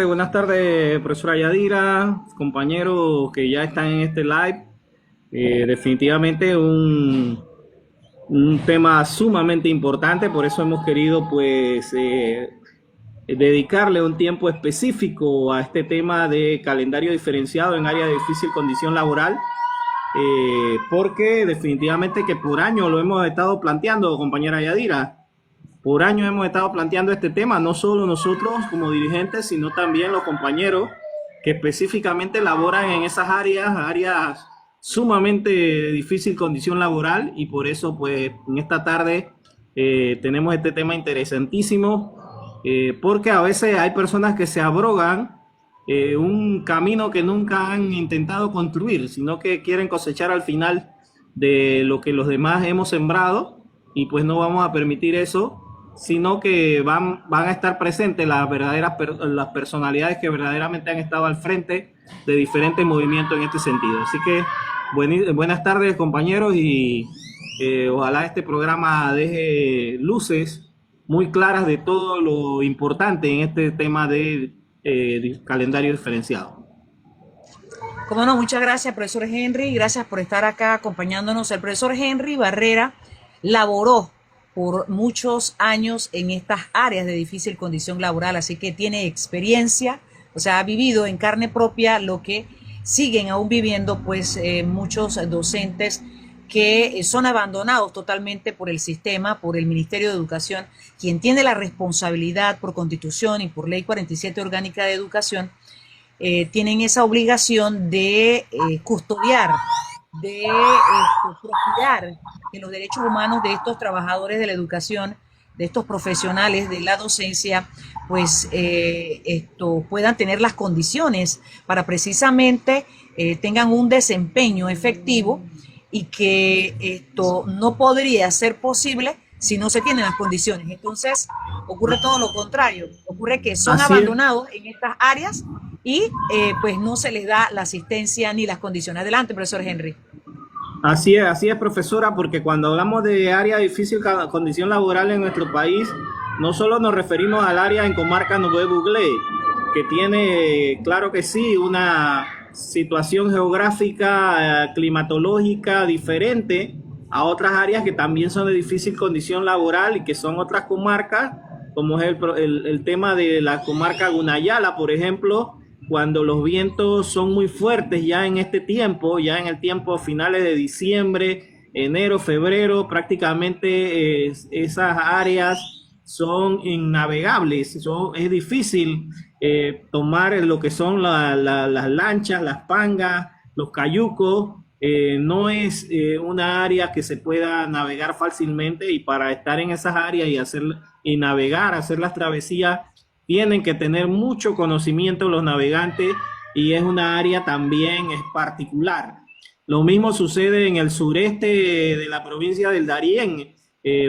Buenas tardes, profesora Yadira, compañeros que ya están en este live. Definitivamente un tema sumamente importante, por eso hemos querido dedicarle un tiempo específico a este tema de calendario diferenciado en área de difícil condición laboral, porque definitivamente que por año lo hemos estado planteando, compañera Yadira. Por años hemos estado planteando este tema, no solo nosotros como dirigentes, sino también los compañeros que específicamente laboran en esas áreas sumamente de difícil condición laboral, y por eso pues en esta tarde tenemos este tema interesantísimo, porque a veces hay personas que se abrogan un camino que nunca han intentado construir, sino que quieren cosechar al final de lo que los demás hemos sembrado, y pues no vamos a permitir eso, sino que van a estar presentes las personalidades que verdaderamente han estado al frente de diferentes movimientos en este sentido. Así que buenas tardes, compañeros, y ojalá este programa deje luces muy claras de todo lo importante en este tema de calendario diferenciado. Como no, muchas gracias, profesor Henry. Gracias por estar acá acompañándonos. El profesor Henry Barrera laboró por muchos años en estas áreas de difícil condición laboral, así que tiene experiencia, o sea, ha vivido en carne propia lo que siguen aún viviendo pues muchos docentes que son abandonados totalmente por el sistema, por el Ministerio de Educación, quien tiene la responsabilidad por Constitución y por Ley 47 Orgánica de Educación, tienen esa obligación de custodiar, de procurar que los derechos humanos de estos trabajadores de la educación, de estos profesionales de la docencia, pues puedan tener las condiciones para precisamente tengan un desempeño efectivo, y que esto no podría ser posible si no se tienen las condiciones. Entonces ocurre todo lo contrario, ocurre que son Así es. abandonados en estas áreas y pues no se les da la asistencia ni las condiciones. Adelante, profesor Henry. Así es, profesora, porque cuando hablamos de área de difícil condición laboral en nuestro país, no solo nos referimos al área en comarca Nuevo Buglé, que tiene, claro que sí, una situación geográfica, climatológica diferente a otras áreas que también son de difícil condición laboral y que son otras comarcas, como es el tema de la comarca Gunayala, por ejemplo, cuando los vientos son muy fuertes ya en este tiempo, ya en el tiempo finales de diciembre, enero, febrero, prácticamente esas áreas son innavegables, es difícil tomar lo que son las lanchas, las pangas, los cayucos. No es una área que se pueda navegar fácilmente, y para estar en esas áreas y navegar, hacer las travesías, tienen que tener mucho conocimiento los navegantes, y es una área también es particular. Lo mismo sucede en el sureste de la provincia del Darién.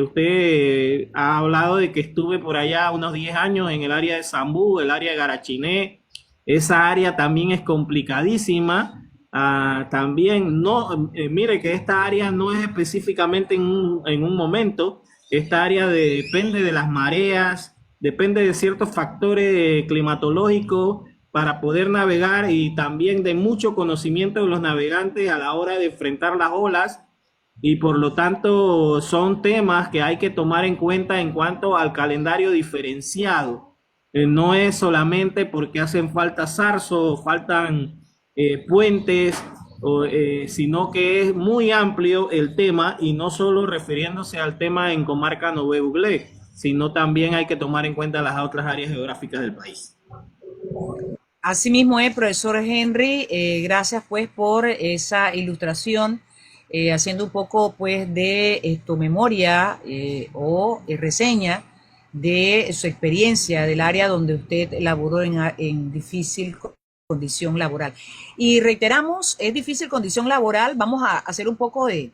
Usted ha hablado de que estuve por allá unos 10 años en el área de Zambú, el área de Garachiné. Esa área también es complicadísima. También no, mire que esta área no es específicamente en un momento. Esta área depende de las mareas, depende de ciertos factores climatológicos para poder navegar, y también de mucho conocimiento de los navegantes a la hora de enfrentar las olas, y por lo tanto son temas que hay que tomar en cuenta en cuanto al calendario diferenciado. No es solamente porque hacen falta zarzos, faltan puentes, sino que es muy amplio el tema, y no solo refiriéndose al tema en comarca Nové Buglé, sino también hay que tomar en cuenta las otras áreas geográficas del país. Asimismo, profesor Henry, gracias pues por esa ilustración, haciendo un poco pues de memoria o reseña de su experiencia del área donde usted laboró en difícil condición laboral. Y reiteramos, es difícil condición laboral. Vamos a hacer un poco de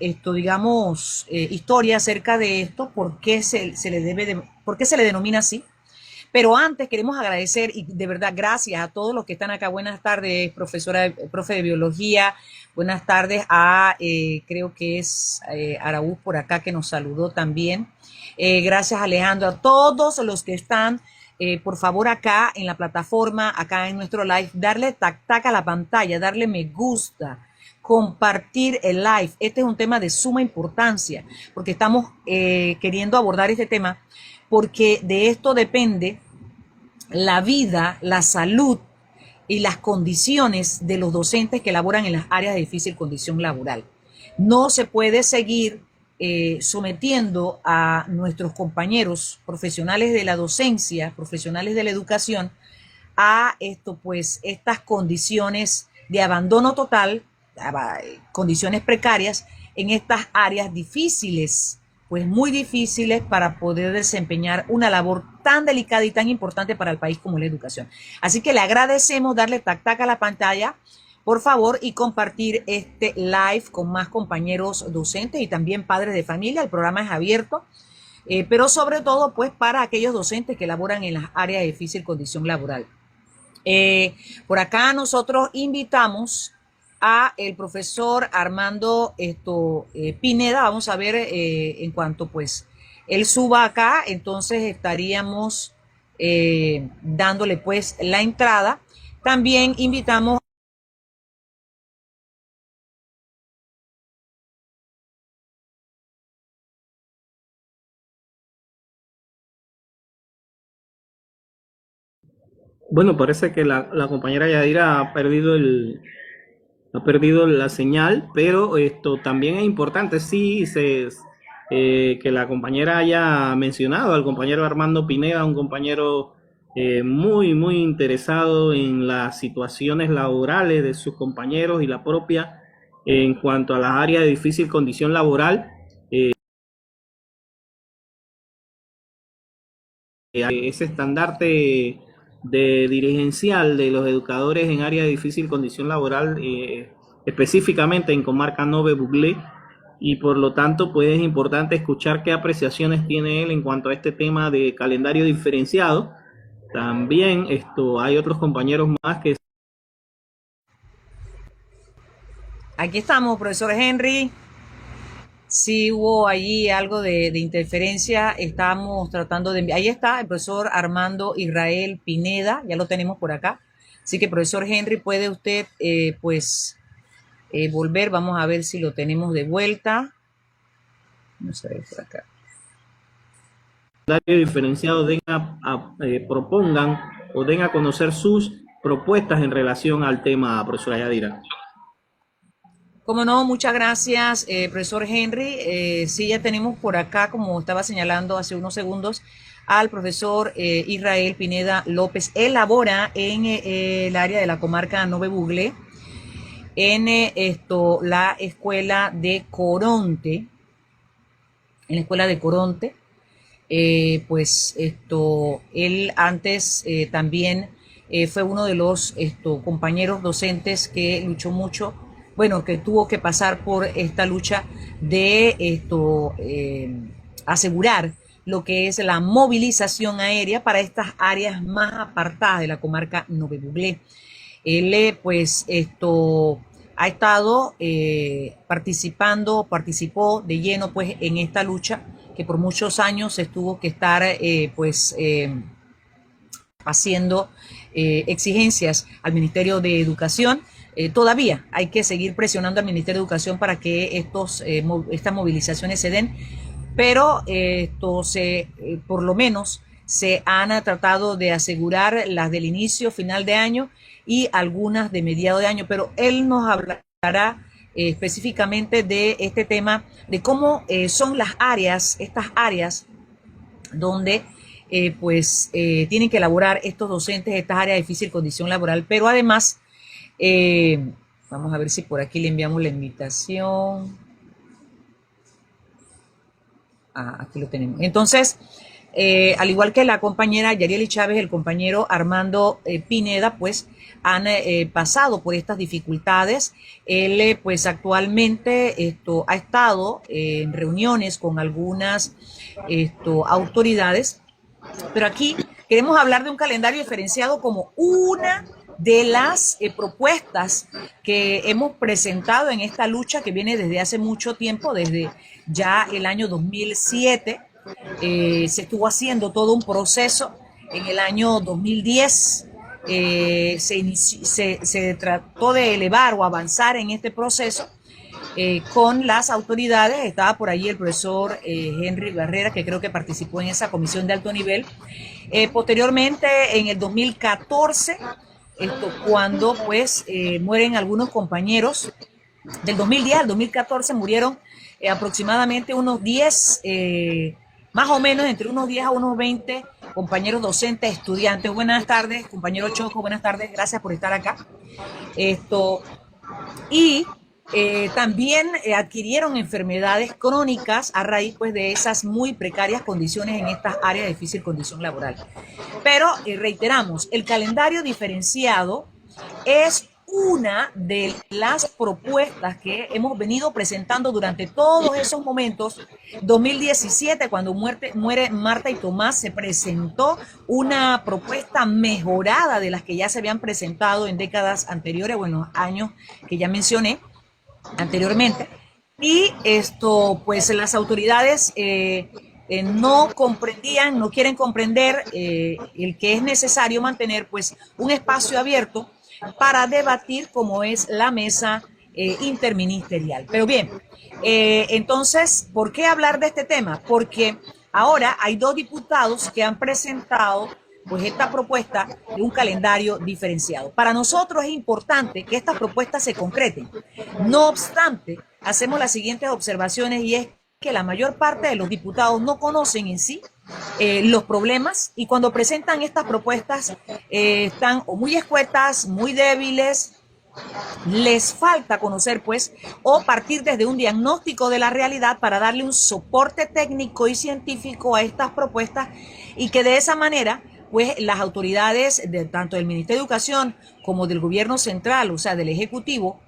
esto, digamos, historia acerca de esto, por qué por qué se le denomina así. Pero antes queremos agradecer, y de verdad gracias a todos los que están acá. Buenas tardes, profesora, profe de biología. Buenas tardes a, creo que es Araúz por acá, que nos saludó también. Gracias, Alejandro, a todos los que están por favor acá en la plataforma, acá en nuestro live, darle tac tac a la pantalla, darle me gusta, compartir el live. Este es un tema de suma importancia porque estamos queriendo abordar este tema porque de esto depende la vida, la salud y las condiciones de los docentes que laboran en las áreas de difícil condición laboral. No se puede seguir sometiendo a nuestros compañeros profesionales de la docencia, profesionales de la educación, a estas condiciones de abandono total, condiciones precarias en estas áreas difíciles, pues muy difíciles para poder desempeñar una labor tan delicada y tan importante para el país como la educación. Así que le agradecemos darle tac tac a la pantalla, por favor, y compartir este live con más compañeros docentes y también padres de familia. El programa es abierto, pero sobre todo pues para aquellos docentes que laboran en las áreas de difícil condición laboral. Por acá nosotros invitamos a el profesor Armando Pineda. Vamos a ver en cuanto pues él suba acá, entonces estaríamos dándole pues la entrada. También invitamos Bueno, parece que la compañera Yadira ha perdido la señal, pero esto también es importante, sí, que la compañera haya mencionado al compañero Armando Pineda, un compañero muy interesado en las situaciones laborales de sus compañeros y la propia en cuanto a las áreas de difícil condición laboral. Ese estandarte de dirigencial de los educadores en área de difícil condición laboral, específicamente en comarca Nove Buglé, y por lo tanto pues es importante escuchar qué apreciaciones tiene él en cuanto a este tema de calendario diferenciado. También hay otros compañeros más que... Aquí estamos, profesor Henry. Sí hubo allí algo de interferencia, estábamos tratando de... Ahí está el profesor Armando Israel Pineda, ya lo tenemos por acá. Así que, profesor Henry, puede usted volver. Vamos a ver si lo tenemos de vuelta. Vamos a ver por acá. Diferenciado propongan o den a conocer sus propuestas en relación al tema, profesora Yadira. Como no, muchas gracias, profesor Henry. Sí, ya tenemos por acá, como estaba señalando hace unos segundos, al profesor Israel Pineda López. Él labora en el área de la comarca Nove Buglé, en la escuela de Coronte. En la escuela de Coronte. Él antes también fue uno de los compañeros docentes que luchó mucho, bueno, que tuvo que pasar por esta lucha de asegurar lo que es la movilización aérea para estas áreas más apartadas de la comarca Nove Buglé. Él ha estado participó de lleno pues en esta lucha que por muchos años se tuvo que estar haciendo exigencias al Ministerio de Educación. Todavía hay que seguir presionando al Ministerio de Educación para que estas movilizaciones se den, pero por lo menos se han tratado de asegurar las del inicio, final de año y algunas de mediado de año, pero él nos hablará específicamente de este tema, de cómo son estas áreas donde tienen que elaborar estos docentes, estas áreas de difícil condición laboral, pero además, vamos a ver si por aquí le enviamos la invitación. Aquí lo tenemos. Entonces, al igual que la compañera Yarieli Chávez, el compañero Armando Pineda, pues han pasado por estas dificultades. Él pues actualmente ha estado en reuniones con algunas autoridades, pero aquí queremos hablar de un calendario diferenciado como una de las propuestas que hemos presentado en esta lucha que viene desde hace mucho tiempo, desde ya el año 2007. Se estuvo haciendo todo un proceso en el año 2010 se trató de elevar o avanzar en este proceso con las autoridades. Estaba por allí el profesor Henry Barrera, que creo que participó en esa comisión de alto nivel. Posteriormente, en el 2014, cuando pues mueren algunos compañeros, del 2010 al 2014 murieron aproximadamente unos 10, más o menos entre unos 10 a unos 20 compañeros docentes, estudiantes. Buenas tardes, compañero Choco, buenas tardes, gracias por estar acá. Y también adquirieron enfermedades crónicas a raíz pues, de esas muy precarias condiciones en estas áreas de difícil condición laboral. Pero reiteramos, el calendario diferenciado es una de las propuestas que hemos venido presentando durante todos esos momentos. 2017, cuando muere Marta y Tomás, se presentó una propuesta mejorada de las que ya se habían presentado en décadas anteriores, bueno, años que ya mencioné anteriormente. Y pues las autoridades no comprendían, no quieren comprender el que es necesario mantener pues un espacio abierto para debatir como es la mesa interministerial. Pero bien, entonces, ¿por qué hablar de este tema? Porque ahora hay 2 diputados que han presentado pues esta propuesta de un calendario diferenciado. Para nosotros es importante que estas propuestas se concreten. No obstante, hacemos las siguientes observaciones, y es que la mayor parte de los diputados no conocen en sí los problemas, y cuando presentan estas propuestas están o muy escuetas, muy débiles. Les falta conocer pues o partir desde un diagnóstico de la realidad para darle un soporte técnico y científico a estas propuestas, y que de esa manera pues las autoridades tanto del Ministerio de Educación como del gobierno central, o sea del Ejecutivo,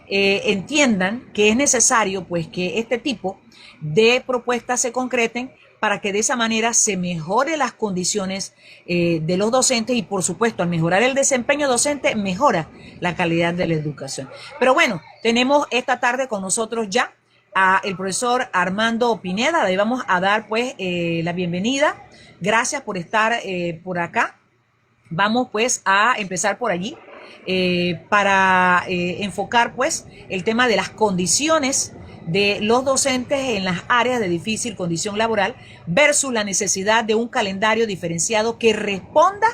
entiendan que es necesario pues que este tipo de propuestas se concreten para que de esa manera se mejore las condiciones de los docentes, y por supuesto al mejorar el desempeño docente mejora la calidad de la educación. Pero bueno, tenemos esta tarde con nosotros ya a el profesor Armando Pineda. Le vamos a dar pues la bienvenida. Gracias por estar por acá. Vamos pues a empezar por allí para enfocar pues el tema de las condiciones de los docentes en las áreas de difícil condición laboral versus la necesidad de un calendario diferenciado que responda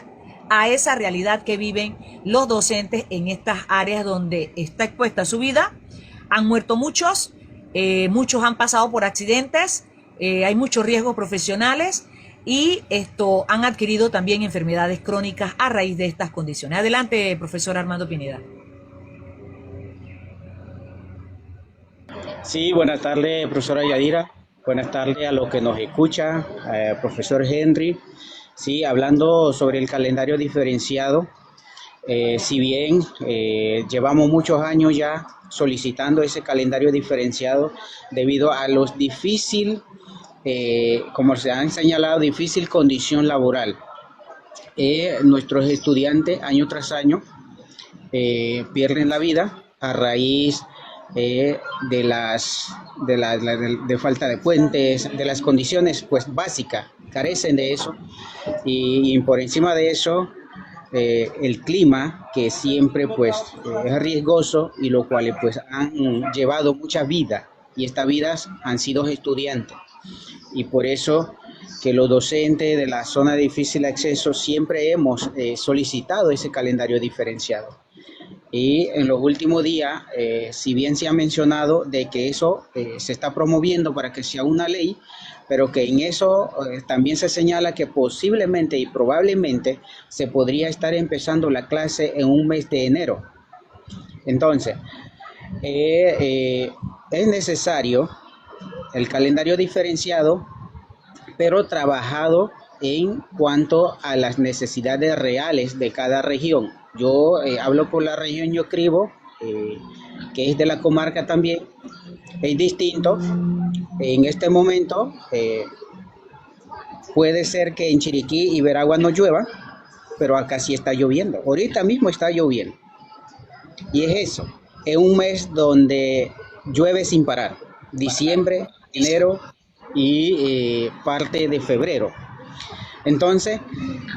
a esa realidad que viven los docentes en estas áreas donde está expuesta su vida. Han muerto muchos, muchos han pasado por accidentes, hay muchos riesgos profesionales, y han adquirido también enfermedades crónicas a raíz de estas condiciones. Adelante, profesor Armando Pineda. Sí, buenas tardes, profesora Yadira. Buenas tardes a los que nos escuchan, profesor Henry. Sí, hablando sobre el calendario diferenciado, si bien llevamos muchos años ya solicitando ese calendario diferenciado debido a los difícil, como se han señalado, difícil condición laboral. Nuestros estudiantes año tras año pierden la vida a raíz de falta de puentes, de las condiciones pues básicas, carecen de eso, y por encima de eso el clima, que siempre pues es riesgoso, y lo cual pues han llevado mucha vida, y estas vidas han sido estudiantes, y por eso que los docentes de la zona de difícil acceso siempre hemos solicitado ese calendario diferenciado. Y en los últimos días, si bien se ha mencionado de que eso se está promoviendo para que sea una ley, pero que en eso también se señala que posiblemente y probablemente se podría estar empezando la clase en un mes de enero. Entonces, es necesario el calendario diferenciado, pero trabajado en cuanto a las necesidades reales de cada región. Yo hablo por la región Yocribo, que es de la comarca también. Es distinto. En este momento puede ser que en Chiriquí y Veragua no llueva, pero acá sí está lloviendo. Ahorita mismo está lloviendo. Y es eso. Es un mes donde llueve sin parar. Diciembre, enero y parte de febrero. Entonces,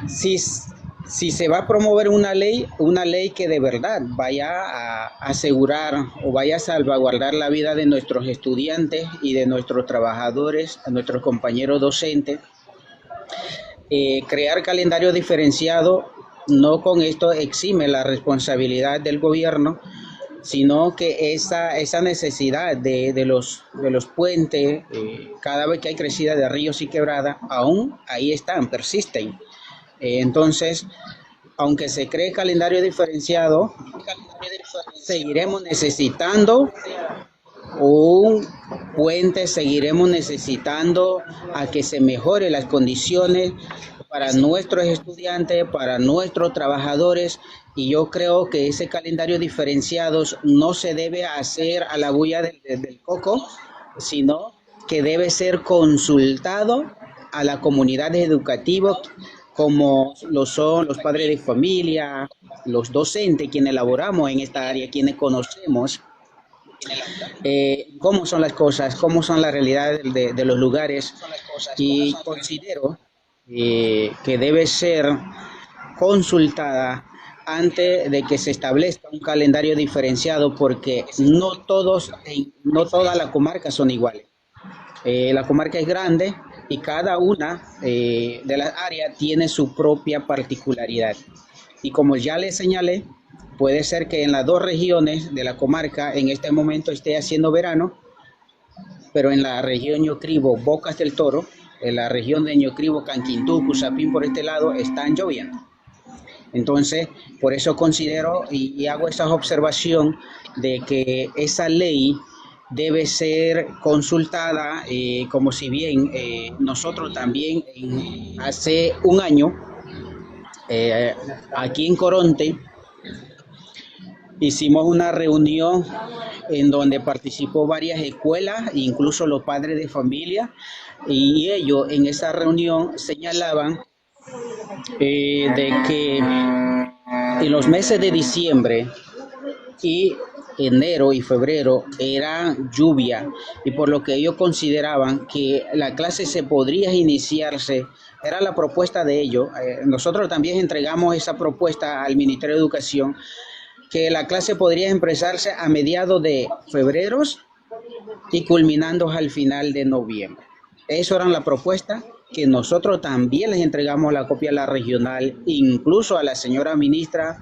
si, si se va a promover una ley que de verdad vaya a asegurar o vaya a salvaguardar la vida de nuestros estudiantes y de nuestros trabajadores, a nuestros compañeros docentes, crear calendario diferenciado, no con esto exime la responsabilidad del gobierno, sino que esa necesidad de los puentes, cada vez que hay crecida de ríos y quebradas, aún ahí están, persisten. Entonces, aunque se cree calendario diferenciado, seguiremos necesitando un puente, seguiremos necesitando a que se mejore las condiciones para nuestros estudiantes, para nuestros trabajadores, y yo creo que ese calendario diferenciado no se debe hacer a la bulla del coco, sino que debe ser consultado a la comunidad educativa, como lo son los padres de familia, los docentes, quienes elaboramos en esta área, quienes conocemos cómo son las cosas, cómo son las realidades de los lugares, y considero que debe ser consultada antes de que se establezca un calendario diferenciado, porque no todas las comarcas son iguales. La comarca es grande y cada una de las áreas tiene su propia particularidad. Y como ya les señalé, puede ser que en las dos regiones de la comarca en este momento esté haciendo verano, pero en la región Ñocribo, Bocas del Toro, en la región de Ñocribo, Canquintú, Cusapín, por este lado, están lloviendo. Entonces, por eso considero y hago esa observación de que esa ley debe ser consultada, como si bien nosotros también hace un año, aquí en Coronte, hicimos una reunión en donde participó varias escuelas, incluso los padres de familia, y ellos en esa reunión señalaban de que en los meses de diciembre y enero y febrero era lluvia, y por lo que ellos consideraban que la clase se podría iniciarse, era la propuesta de ellos. Nosotros también entregamos esa propuesta al Ministerio de Educación, que la clase podría empezarse a mediados de febrero y culminando al final de noviembre. Eso era la propuesta que nosotros también les entregamos la copia a la regional, incluso a la señora ministra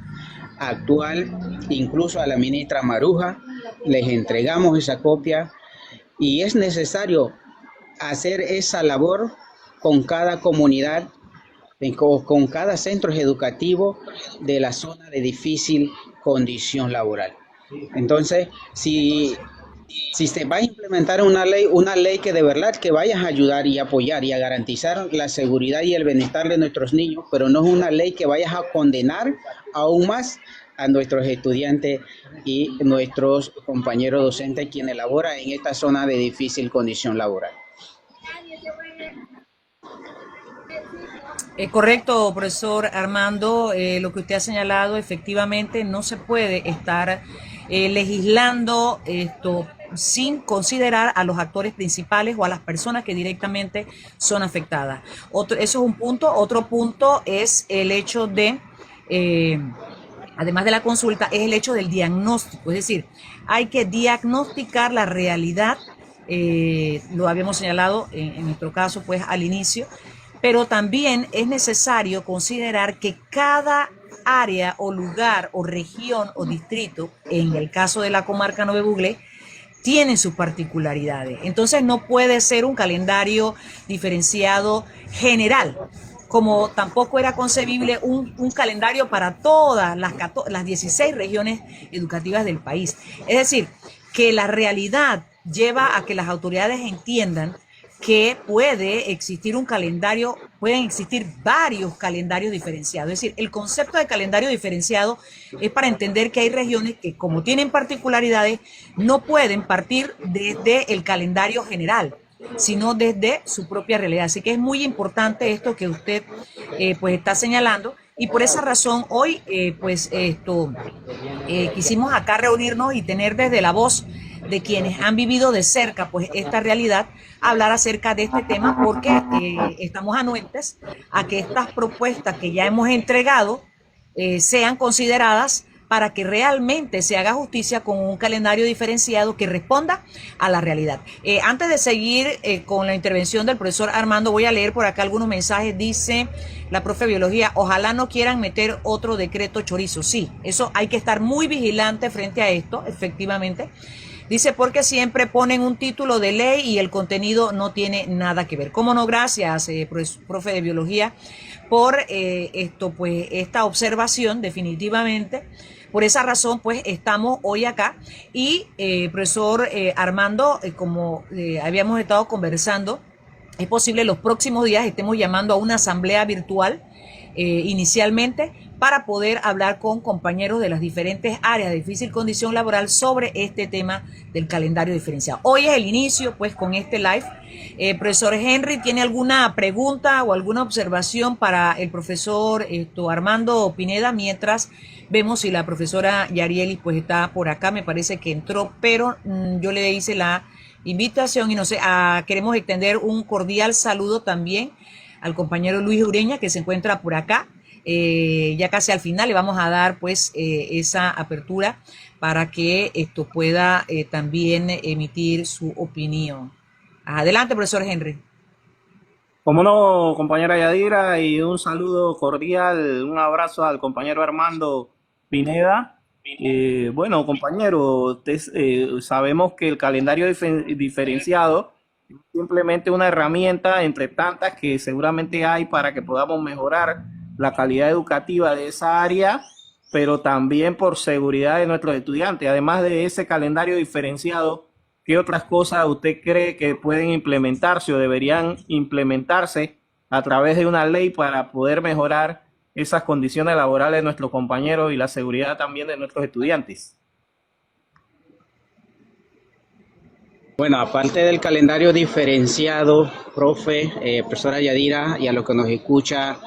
actual, incluso a la ministra Maruja, les entregamos esa copia, y es necesario hacer esa labor con cada comunidad, con cada centro educativo de la zona de difícil condición laboral. Entonces, si se va a implementar una ley que de verdad que vaya a ayudar y apoyar y a garantizar la seguridad y el bienestar de nuestros niños, pero no es una ley que vaya a condenar aún más a nuestros estudiantes y nuestros compañeros docentes quienes laboran en esta zona de difícil condición laboral. Correcto, profesor Armando, lo que usted ha señalado, efectivamente no se puede estar legislando esto sin considerar a los actores principales o a las personas que directamente son afectadas. Eso es un punto. Otro punto es el hecho de, además de la consulta, es el hecho del diagnóstico. Es decir, hay que diagnosticar la realidad, lo habíamos señalado en nuestro caso pues al inicio, pero también es necesario considerar que cada área o lugar o región o distrito, en el caso de la comarca Nové Buglé, tiene sus particularidades. Entonces no puede ser un calendario diferenciado general, como tampoco era concebible un calendario para todas las 16 regiones educativas del país. Es decir, que la realidad lleva a que las autoridades entiendan que puede existir un calendario, pueden existir varios calendarios diferenciados. Es decir, el concepto de calendario diferenciado es para entender que hay regiones que, como tienen particularidades, no pueden partir desde el calendario general, sino desde su propia realidad. Así que es muy importante esto que usted pues está señalando, y por esa razón hoy quisimos acá reunirnos y tener desde la voz de quienes han vivido de cerca pues esta realidad, hablar acerca de este tema, porque estamos anuentes a que estas propuestas que ya hemos entregado sean consideradas para que realmente se haga justicia con un calendario diferenciado que responda a la realidad. Antes de seguir con la intervención del profesor Armando, voy a leer por acá algunos mensajes. Dice la profe de biología, ojalá no quieran meter otro decreto chorizo. Sí, eso hay que estar muy vigilante frente a esto, efectivamente. Dice, porque siempre ponen un título de ley y el contenido no tiene nada que ver. ¿Cómo no? Gracias, profe de biología, por pues esta observación, definitivamente. Por esa razón, pues, estamos hoy acá. Y, profesor Armando, como habíamos estado conversando, es posible los próximos días estemos llamando a una asamblea virtual inicialmente para poder hablar con compañeros de las diferentes áreas de difícil condición laboral sobre este tema del calendario diferenciado. Hoy es el inicio, pues, con este live. Profesor Henry, ¿tiene alguna pregunta o alguna observación para el profesor Armando Pineda? Mientras vemos si la profesora Yarielis pues está por acá, me parece que entró, pero yo le hice la invitación y no sé, queremos extender un cordial saludo también al compañero Luis Ureña, que se encuentra por acá. Ya casi al final le vamos a dar pues esa apertura para que esto pueda también emitir su opinión. Adelante, profesor Henry. Como no, compañera Yadira, y un saludo cordial, un abrazo al compañero Armando Pineda. Bueno, compañero, sabemos que el calendario diferenciado es simplemente una herramienta entre tantas que seguramente hay para que podamos mejorar la calidad educativa de esa área, pero también por seguridad de nuestros estudiantes. Además de ese calendario diferenciado, ¿qué otras cosas usted cree que pueden implementarse o deberían implementarse a través de una ley para poder mejorar esas condiciones laborales de nuestros compañeros y la seguridad también de nuestros estudiantes? Bueno, aparte del calendario diferenciado, profe, profesora Yadira, y a lo que nos escucha,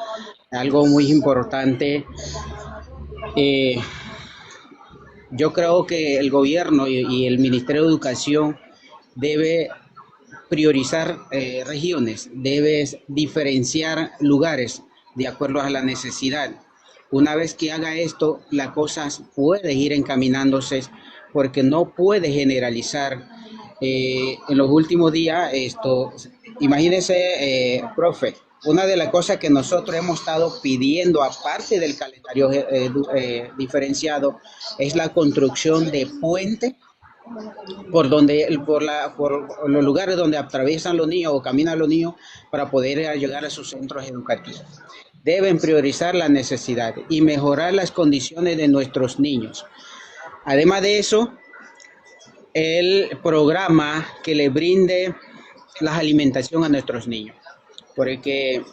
algo muy importante, yo creo que el gobierno y el Ministerio de Educación debe priorizar regiones, debe diferenciar lugares de acuerdo a la necesidad. Una vez que haga esto, las cosas pueden ir encaminándose, porque no puede generalizar. En los últimos días, imagínense, profe, una de las cosas que nosotros hemos estado pidiendo, aparte del calendario diferenciado, es la construcción de puentes por los lugares donde atraviesan los niños o caminan los niños para poder llegar a sus centros educativos. Deben priorizar las necesidades y mejorar las condiciones de nuestros niños. Además de eso, el programa que le brinde la alimentación a nuestros niños, porque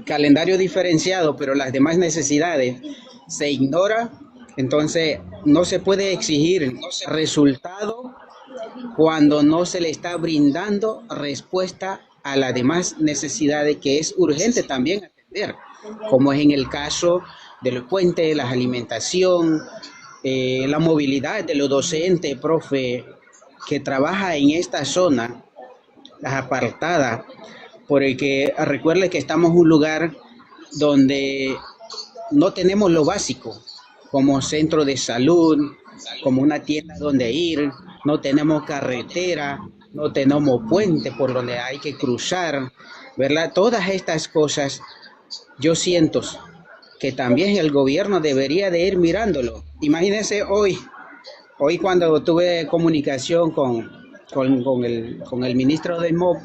calendario diferenciado, pero las demás necesidades se ignora, entonces no se puede exigir resultado cuando no se le está brindando respuesta a las demás necesidades que es urgente también atender, como es en el caso de los puentes, la alimentación, la movilidad de los docentes, profe, que trabaja en esta zona, las apartadas, porque recuerde que estamos en un lugar donde no tenemos lo básico, como centro de salud, como una tienda donde ir, no tenemos carretera, no tenemos puente por donde hay que cruzar, ¿verdad? Todas estas cosas, yo siento que también el gobierno debería de ir mirándolo. Imagínense hoy cuando tuve comunicación con el ministro del MOB,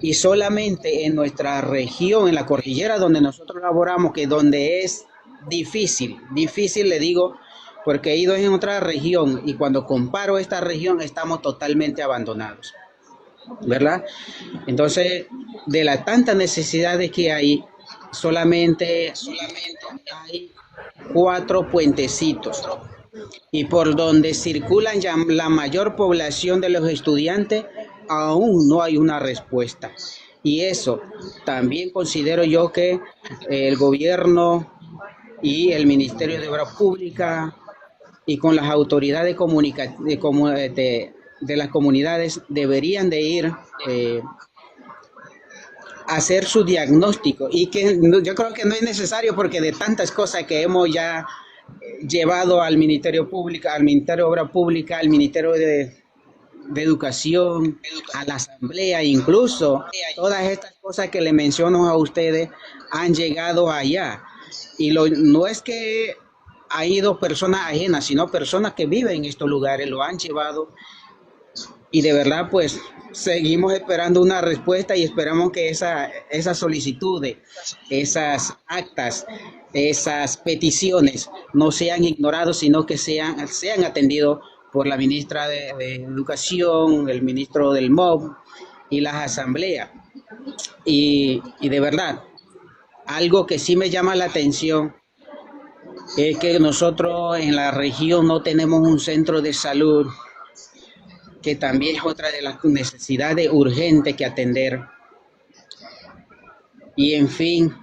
y solamente en nuestra región, en la cordillera donde nosotros laboramos, que donde es difícil le digo, porque he ido en otra región y cuando comparo esta región estamos totalmente abandonados, ¿verdad? Entonces, de las tantas necesidades que hay, solamente hay 4 puentecitos, y por donde circulan ya la mayor población de los estudiantes, aún no hay una respuesta. Y eso también considero yo que el gobierno y el Ministerio de Obras Públicas y con las autoridades de las comunidades deberían de ir a hacer su diagnóstico, y que yo creo que no es necesario, porque de tantas cosas que hemos ya llevado al Ministerio Público, al Ministerio de Obra Pública, al Ministerio de Educación, a la Asamblea, incluso todas estas cosas que le menciono a ustedes han llegado allá. Y no es que ha ido personas ajenas, sino personas que viven en estos lugares, lo han llevado, y de verdad pues seguimos esperando una respuesta, y esperamos que esas solicitudes, esas actas, esas peticiones no sean ignorados, sino que sean atendidos por la ministra de Educación, el ministro del MOB y las asambleas. Y de verdad, algo que sí me llama la atención es que nosotros en la región no tenemos un centro de salud, que también es otra de las necesidades urgentes que atender. Y en fin,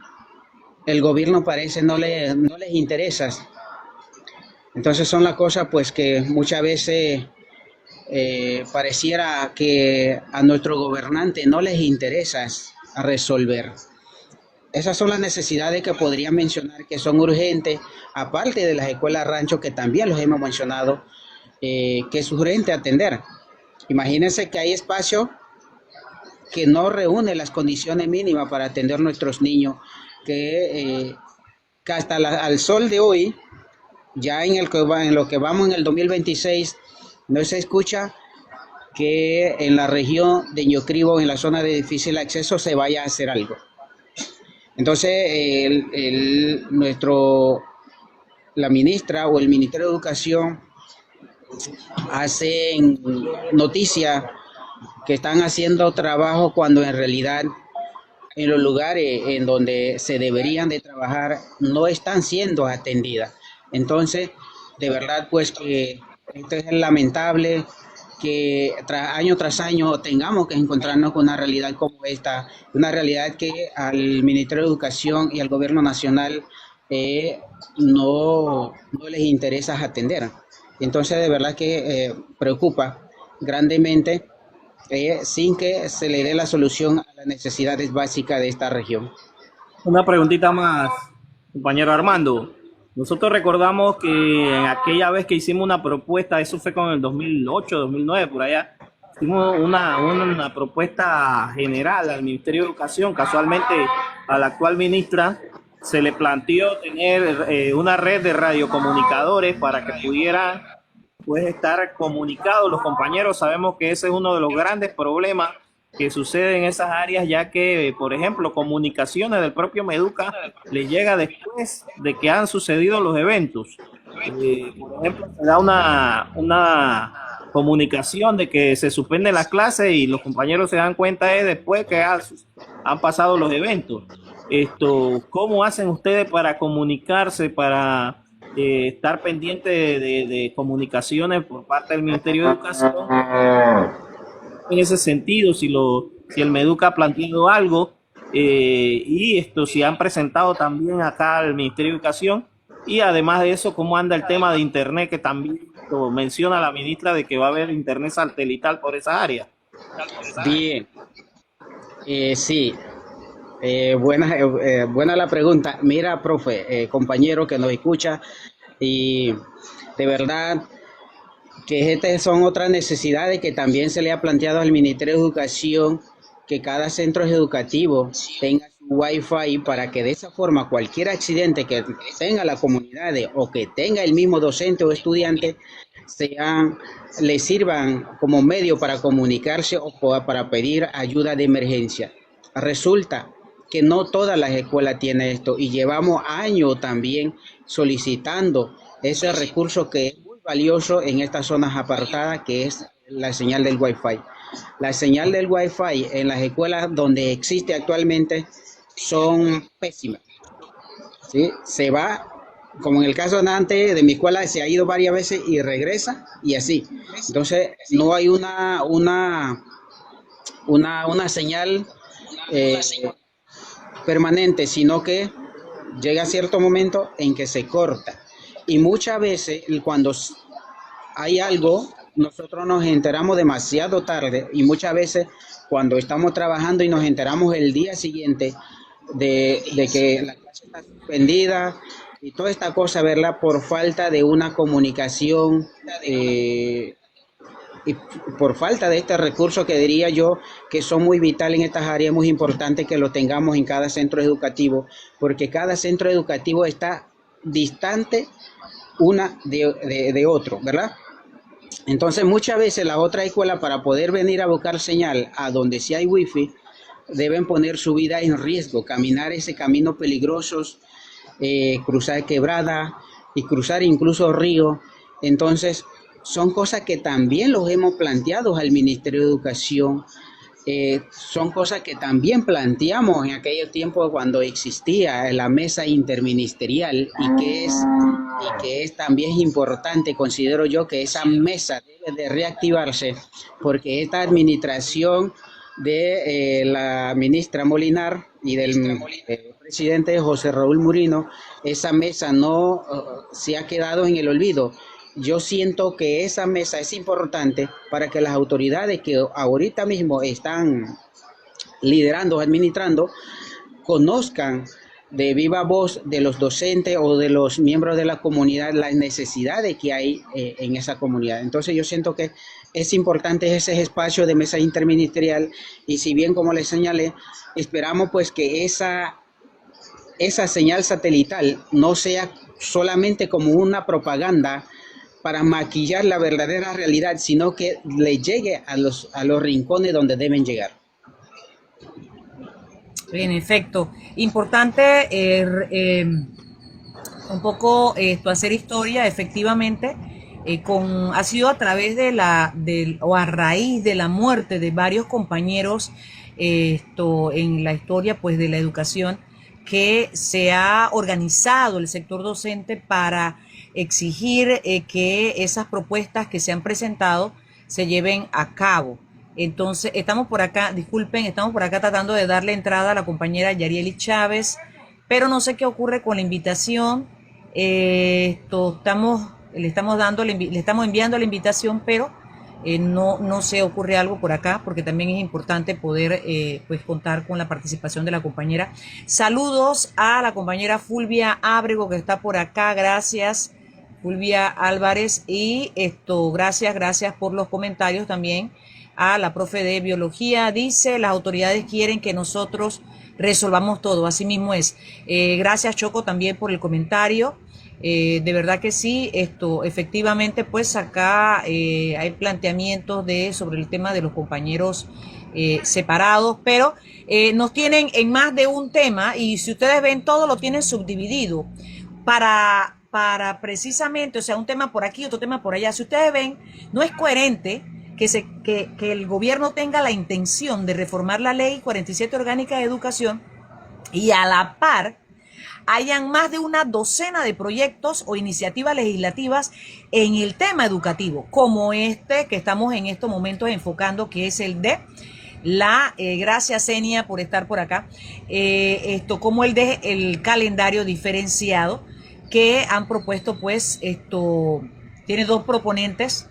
el gobierno parece no les interesa. Entonces son las cosas pues que muchas veces pareciera que a nuestro gobernante no les interesa a resolver. Esas son las necesidades que podría mencionar que son urgentes, aparte de las escuelas rancho, que también los hemos mencionado, que es urgente atender. Imagínense que hay espacio que no reúne las condiciones mínimas para atender a nuestros niños, que hasta al sol de hoy, ya en lo que vamos en el 2026, no se escucha que en la región de Ñocribo, en la zona de difícil acceso, se vaya a hacer algo. Entonces, la ministra o el Ministerio de Educación hacen noticia que están haciendo trabajo, cuando en realidad en los lugares en donde se deberían de trabajar no están siendo atendidas. Entonces, de verdad, pues que esto es lamentable, que año tras año tengamos que encontrarnos con una realidad como esta, una realidad que al Ministerio de Educación y al Gobierno Nacional no les interesa atender. Entonces, de verdad que preocupa grandemente, sin que se le dé la solución a las necesidades básicas de esta región. Una preguntita más, compañero Armando. Nosotros recordamos que en aquella vez que hicimos una propuesta, eso fue con el 2008, 2009, por allá, hicimos una propuesta general al Ministerio de Educación. Casualmente a la actual ministra se le planteó tener una red de radiocomunicadores para que pudieran pues estar comunicados los compañeros. Sabemos que ese es uno de los grandes problemas que sucede en esas áreas, ya que, por ejemplo, comunicaciones del propio Meduca le llega después de que han sucedido los eventos. Por ejemplo, se da una comunicación de que se suspende la clase y los compañeros se dan cuenta después que han pasado los eventos. ¿Cómo hacen ustedes para comunicarse, para estar pendiente de comunicaciones por parte del Ministerio de Educación? En ese sentido, si el Meduca ha planteado algo, y si han presentado también acá al Ministerio de Educación, y además de eso, cómo anda el tema de internet, que también menciona la ministra de que va a haber internet satelital por esa área. Bien, sí, buena la pregunta. Mira, profe, compañero que nos escucha, y de verdad que estas son otras necesidades que también se le ha planteado al Ministerio de Educación, que cada centro educativo tenga su Wi-Fi, para que de esa forma cualquier accidente que tenga la comunidad o que tenga el mismo docente o estudiante le sirvan como medio para comunicarse o para pedir ayuda de emergencia. Resulta que no todas las escuelas tienen esto, y llevamos años también solicitando ese recurso que es muy valioso en estas zonas apartadas, que es la señal del Wi-Fi. La señal del Wi-Fi en las escuelas donde existe actualmente son pésimas, ¿sí? Se va, como en el caso de antes de mi escuela, se ha ido varias veces y regresa, y así. Entonces no hay una señal permanente, sino que llega cierto momento en que se corta. Y muchas veces cuando hay algo, nosotros nos enteramos demasiado tarde y muchas veces cuando estamos trabajando y nos enteramos el día siguiente de que la clase está suspendida y toda esta cosa, ¿verdad? Por falta de una comunicación y por falta de este recurso que diría yo que son muy vitales en estas áreas, muy importante que lo tengamos en cada centro educativo, porque cada centro educativo está distante una de otro, ¿verdad? Entonces muchas veces las otras escuelas para poder venir a buscar señal a donde sí hay wifi, deben poner su vida en riesgo, caminar ese camino peligrosos, cruzar quebrada y cruzar incluso río. Entonces son cosas que también los hemos planteado al Ministerio de Educación. Son cosas que también planteamos en aquellos tiempos cuando existía la mesa interministerial y que es también importante, considero yo, que esa mesa debe de reactivarse porque esta administración de la ministra Molinar y del presidente José Raúl Murino, esa mesa no se ha quedado en el olvido. Yo siento que esa mesa es importante para que las autoridades que ahorita mismo están liderando, administrando, conozcan de viva voz de los docentes o de los miembros de la comunidad las necesidades que hay en esa comunidad. Entonces yo siento que es importante ese espacio de mesa interministerial y si bien, como les señalé, esperamos pues que esa señal satelital no sea solamente como una propaganda para maquillar la verdadera realidad, sino que le llegue a los rincones donde deben llegar. En efecto, importante un poco hacer historia, efectivamente, ha sido a través o a raíz de la muerte de varios compañeros en la historia pues de la educación, que se ha organizado el sector docente para exigir que esas propuestas que se han presentado se lleven a cabo. Entonces, estamos por acá tratando de darle entrada a la compañera Yarieli Chávez, pero no sé qué ocurre con la invitación. Le estamos enviando la invitación, pero no se ocurre algo por acá, porque también es importante poder pues contar con la participación de la compañera. Saludos a la compañera Fulvia Ábrego, que está por acá. Gracias, Fulvia Álvarez, y gracias por los comentarios también. A la profe de biología dice: las autoridades quieren que nosotros resolvamos todo, así mismo es. Gracias, Choco, también por el comentario. De verdad que sí, efectivamente, pues acá hay planteamientos sobre el tema de los compañeros separados, pero nos tienen en más de un tema, y si ustedes ven, todo lo tienen subdividido para precisamente, o sea, un tema por aquí, otro tema por allá. Si ustedes ven, no es coherente que el gobierno tenga la intención de reformar la ley 47 orgánica de educación y a la par hayan más de una docena de proyectos o iniciativas legislativas en el tema educativo, como que estamos en estos momentos enfocando, que es el de gracias, Enia, por estar por acá, como el calendario diferenciado que han propuesto, pues, tiene dos proponentes.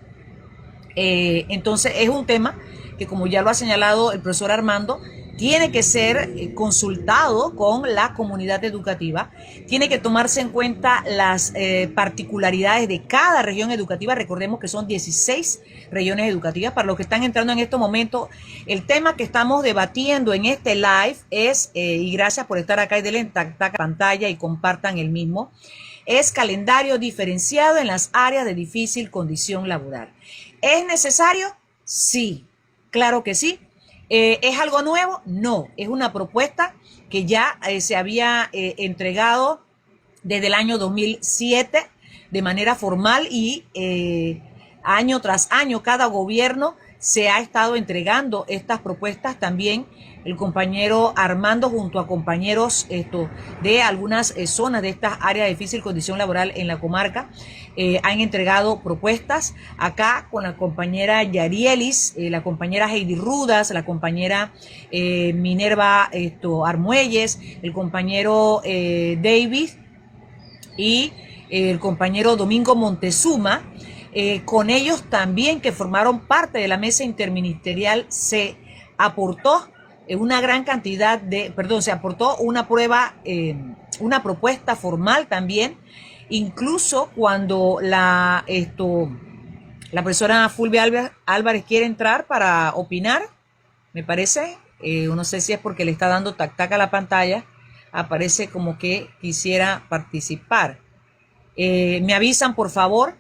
Entonces es un tema que, como ya lo ha señalado el profesor Armando, tiene que ser consultado con la comunidad educativa, tiene que tomarse en cuenta las particularidades de cada región educativa. Recordemos que son 16 regiones educativas. Para los que están entrando en estos momentos, el tema que estamos debatiendo en este live es, y gracias por estar acá y denle en pantalla y compartan el mismo, es calendario diferenciado en las áreas de difícil condición laboral. ¿Es necesario? Sí, claro que sí. ¿Es algo nuevo? No, es una propuesta que ya se había entregado desde el año 2007 de manera formal, y año tras año cada gobierno se ha estado entregando estas propuestas. También el compañero Armando, junto a compañeros de algunas zonas de estas áreas de difícil condición laboral en la comarca, han entregado propuestas. Acá con la compañera Yarielis, la compañera Heidi Rudas, la compañera Minerva Armuelles, el compañero David y el compañero Domingo Montezuma. Con ellos también, que formaron parte de la mesa interministerial, se aportó una gran cantidad de, perdón, se aportó una prueba, una propuesta formal también, incluso cuando la profesora Fulvia Álvarez quiere entrar para opinar, me parece, no sé si es porque le está dando tac tac a la pantalla, aparece como que quisiera participar. Me avisan, por favor.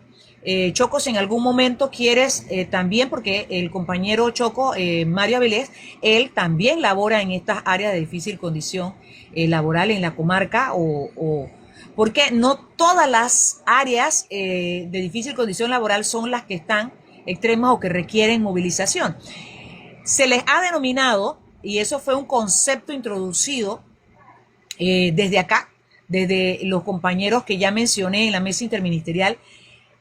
Choco, si en algún momento quieres también, porque el compañero Choco, Mario Avilés, él también labora en estas áreas de difícil condición laboral en la comarca, porque no todas las áreas de difícil condición laboral son las que están extremas o que requieren movilización. Se les ha denominado, y eso fue un concepto introducido desde acá, desde los compañeros que ya mencioné en la mesa interministerial,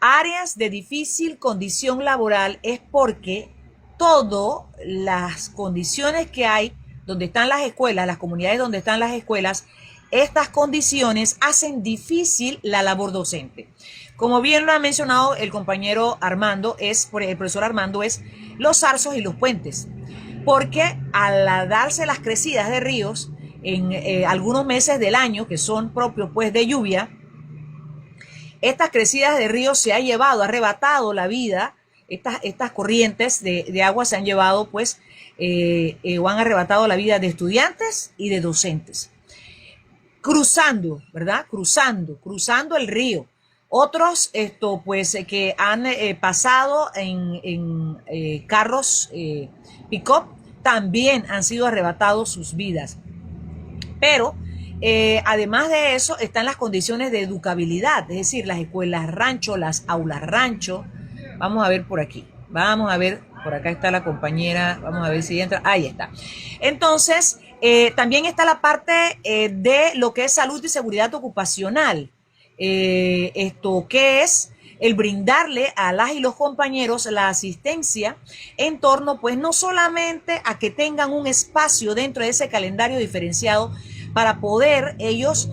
áreas de difícil condición laboral, es porque todas las condiciones que hay donde están las escuelas, las comunidades donde están las escuelas, estas condiciones hacen difícil la labor docente. Como bien lo ha mencionado el compañero Armando, el profesor Armando, es los zarzos y los puentes, porque al darse las crecidas de ríos en algunos meses del año, que son propios pues de lluvia, estas crecidas de ríos se ha llevado, ha arrebatado la vida, estas corrientes de agua se han llevado pues, o han arrebatado la vida de estudiantes y de docentes. Cruzando, ¿verdad? Cruzando el río. Otros, pues, que han pasado en carros pick-up, también han sido arrebatados sus vidas. Pero además de eso están las condiciones de educabilidad, es decir, las escuelas rancho, las aulas rancho. Vamos a ver por aquí, vamos a ver, por acá está la compañera, vamos a ver si entra, ahí está. Entonces, también está la parte de lo que es salud y seguridad ocupacional, que es el brindarle a las y los compañeros la asistencia en torno, pues, no solamente a que tengan un espacio dentro de ese calendario diferenciado para poder ellos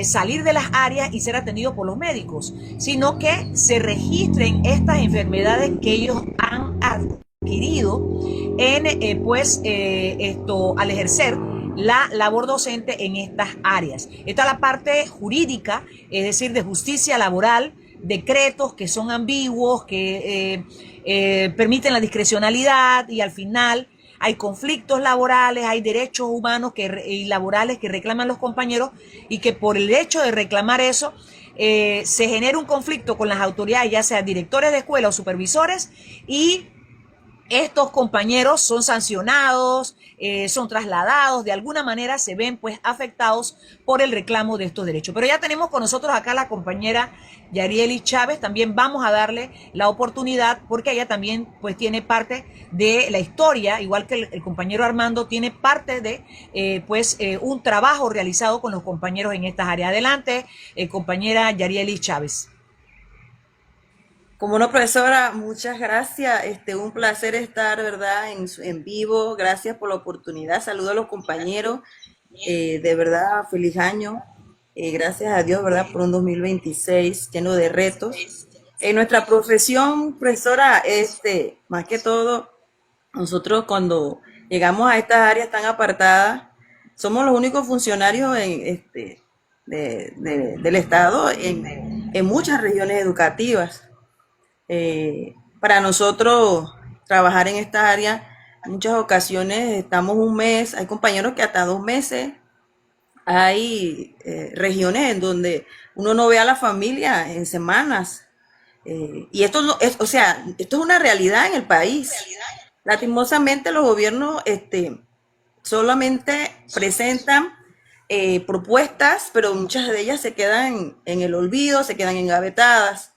salir de las áreas y ser atendidos por los médicos, sino que se registren estas enfermedades que ellos han adquirido al ejercer la labor docente en estas áreas. Está la parte jurídica, es decir, de justicia laboral, decretos que son ambiguos, que permiten la discrecionalidad, y al final hay conflictos laborales, hay derechos humanos y laborales que reclaman los compañeros, y que por el hecho de reclamar eso se genera un conflicto con las autoridades, ya sea directores de escuela o supervisores, y estos compañeros son sancionados, son trasladados, de alguna manera se ven pues afectados por el reclamo de estos derechos. Pero ya tenemos con nosotros acá la compañera Yarieli Chávez, también vamos a darle la oportunidad, porque ella también pues tiene parte de la historia, igual que el compañero Armando tiene parte de un trabajo realizado con los compañeros en estas áreas. Adelante, compañera Yarieli Chávez. Como no, profesora, muchas gracias. Un placer estar, ¿verdad?, en vivo. Gracias por la oportunidad. Saludo a los compañeros. De verdad, feliz año. Gracias a Dios, ¿verdad?, por un 2026 lleno de retos. En nuestra profesión, profesora, más que todo, nosotros cuando llegamos a estas áreas tan apartadas, somos los únicos funcionarios del Estado en muchas regiones educativas. Para nosotros trabajar en esta área, en muchas ocasiones estamos un mes, hay compañeros que hasta 2 meses, hay regiones en donde uno no ve a la familia en semanas, y esto no es, o sea, esto es una realidad en el país. Lastimosamente los gobiernos solamente presentan propuestas, pero muchas de ellas se quedan en el olvido, se quedan engavetadas.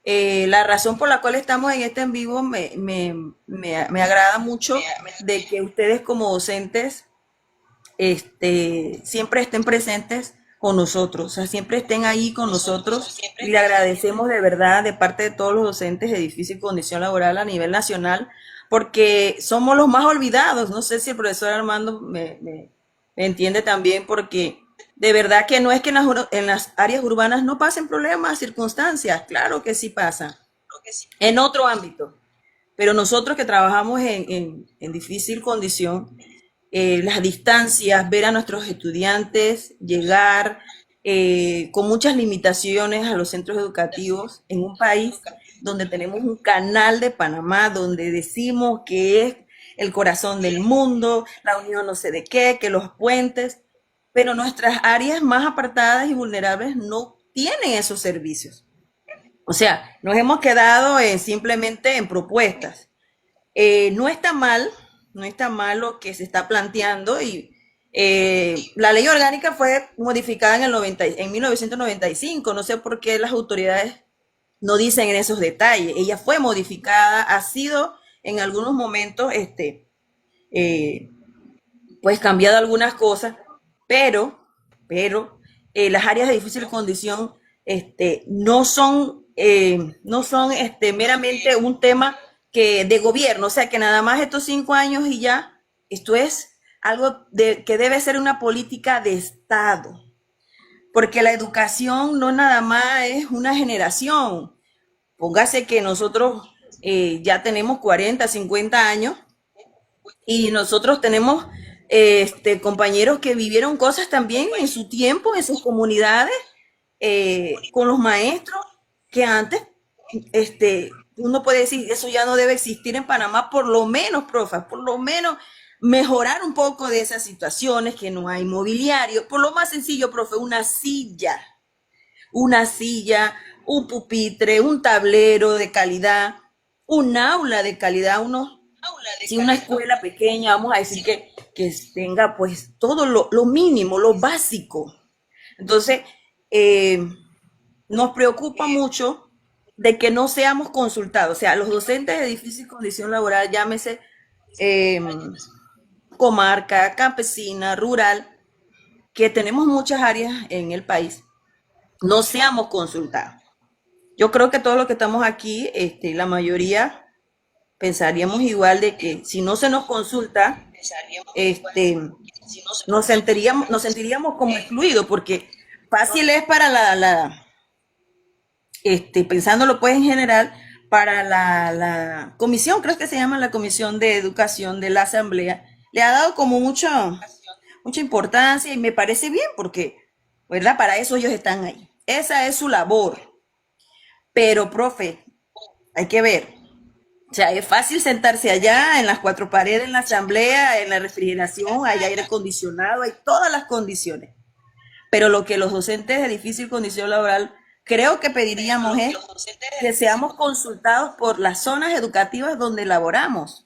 La razón por la cual estamos en en vivo me agrada mucho, de que ustedes como docentes siempre estén presentes con nosotros, o sea, siempre estén ahí con nosotros, y le agradecemos de verdad de parte de todos los docentes de difícil condición laboral a nivel nacional, porque somos los más olvidados. No sé si el profesor Armando me entiende también, porque De verdad que no es que en las áreas urbanas no pasen problemas, circunstancias, claro que sí pasan, en otro ámbito. Pero nosotros que trabajamos en difícil condición, las distancias, ver a nuestros estudiantes llegar con muchas limitaciones a los centros educativos en un país donde tenemos un canal de Panamá, donde decimos que es el corazón del mundo, la unión no sé de qué, que los puentes, pero nuestras áreas más apartadas y vulnerables no tienen esos servicios. O sea, nos hemos quedado simplemente en propuestas. No está mal, no está mal lo que se está planteando y la ley orgánica fue modificada en 1995. No sé por qué las autoridades no dicen en esos detalles. Ella fue modificada, ha sido en algunos momentos pues cambiado algunas cosas, pero las áreas de difícil condición no son meramente un tema de gobierno, o sea que nada más estos 5 años y ya, esto es algo que debe ser una política de Estado, porque la educación no nada más es una generación. Póngase que nosotros ya tenemos 40, 50 años y nosotros tenemos compañeros que vivieron cosas también en su tiempo, en sus comunidades, con los maestros, que antes uno puede decir, eso ya no debe existir en Panamá, por lo menos, profe, por lo menos mejorar un poco de esas situaciones, que no hay mobiliario, por lo más sencillo, profe, una silla, un pupitre, un tablero de calidad, un aula de calidad, si una escuela pequeña, vamos a decir que tenga pues todo lo mínimo, lo básico. Entonces, nos preocupa mucho de que no seamos consultados. O sea, los docentes de difícil condición laboral, llámese comarca, campesina, rural, que tenemos muchas áreas en el país, no seamos consultados. Yo creo que todos los que estamos aquí, la mayoría pensaríamos igual de que si no se nos consulta, nos sentiríamos como excluidos, porque fácil es para pensándolo pues en general, para la comisión, creo que se llama la Comisión de Educación de la Asamblea, le ha dado como mucha importancia y me parece bien porque, ¿verdad? Para eso ellos están ahí. Esa es su labor. Pero, profe, hay que ver. O sea, es fácil sentarse allá en las 4 paredes, en la asamblea, en la refrigeración, hay aire acondicionado, hay todas las condiciones. Pero lo que los docentes de difícil condición laboral creo que pediríamos es que seamos consultados por las zonas educativas donde laboramos.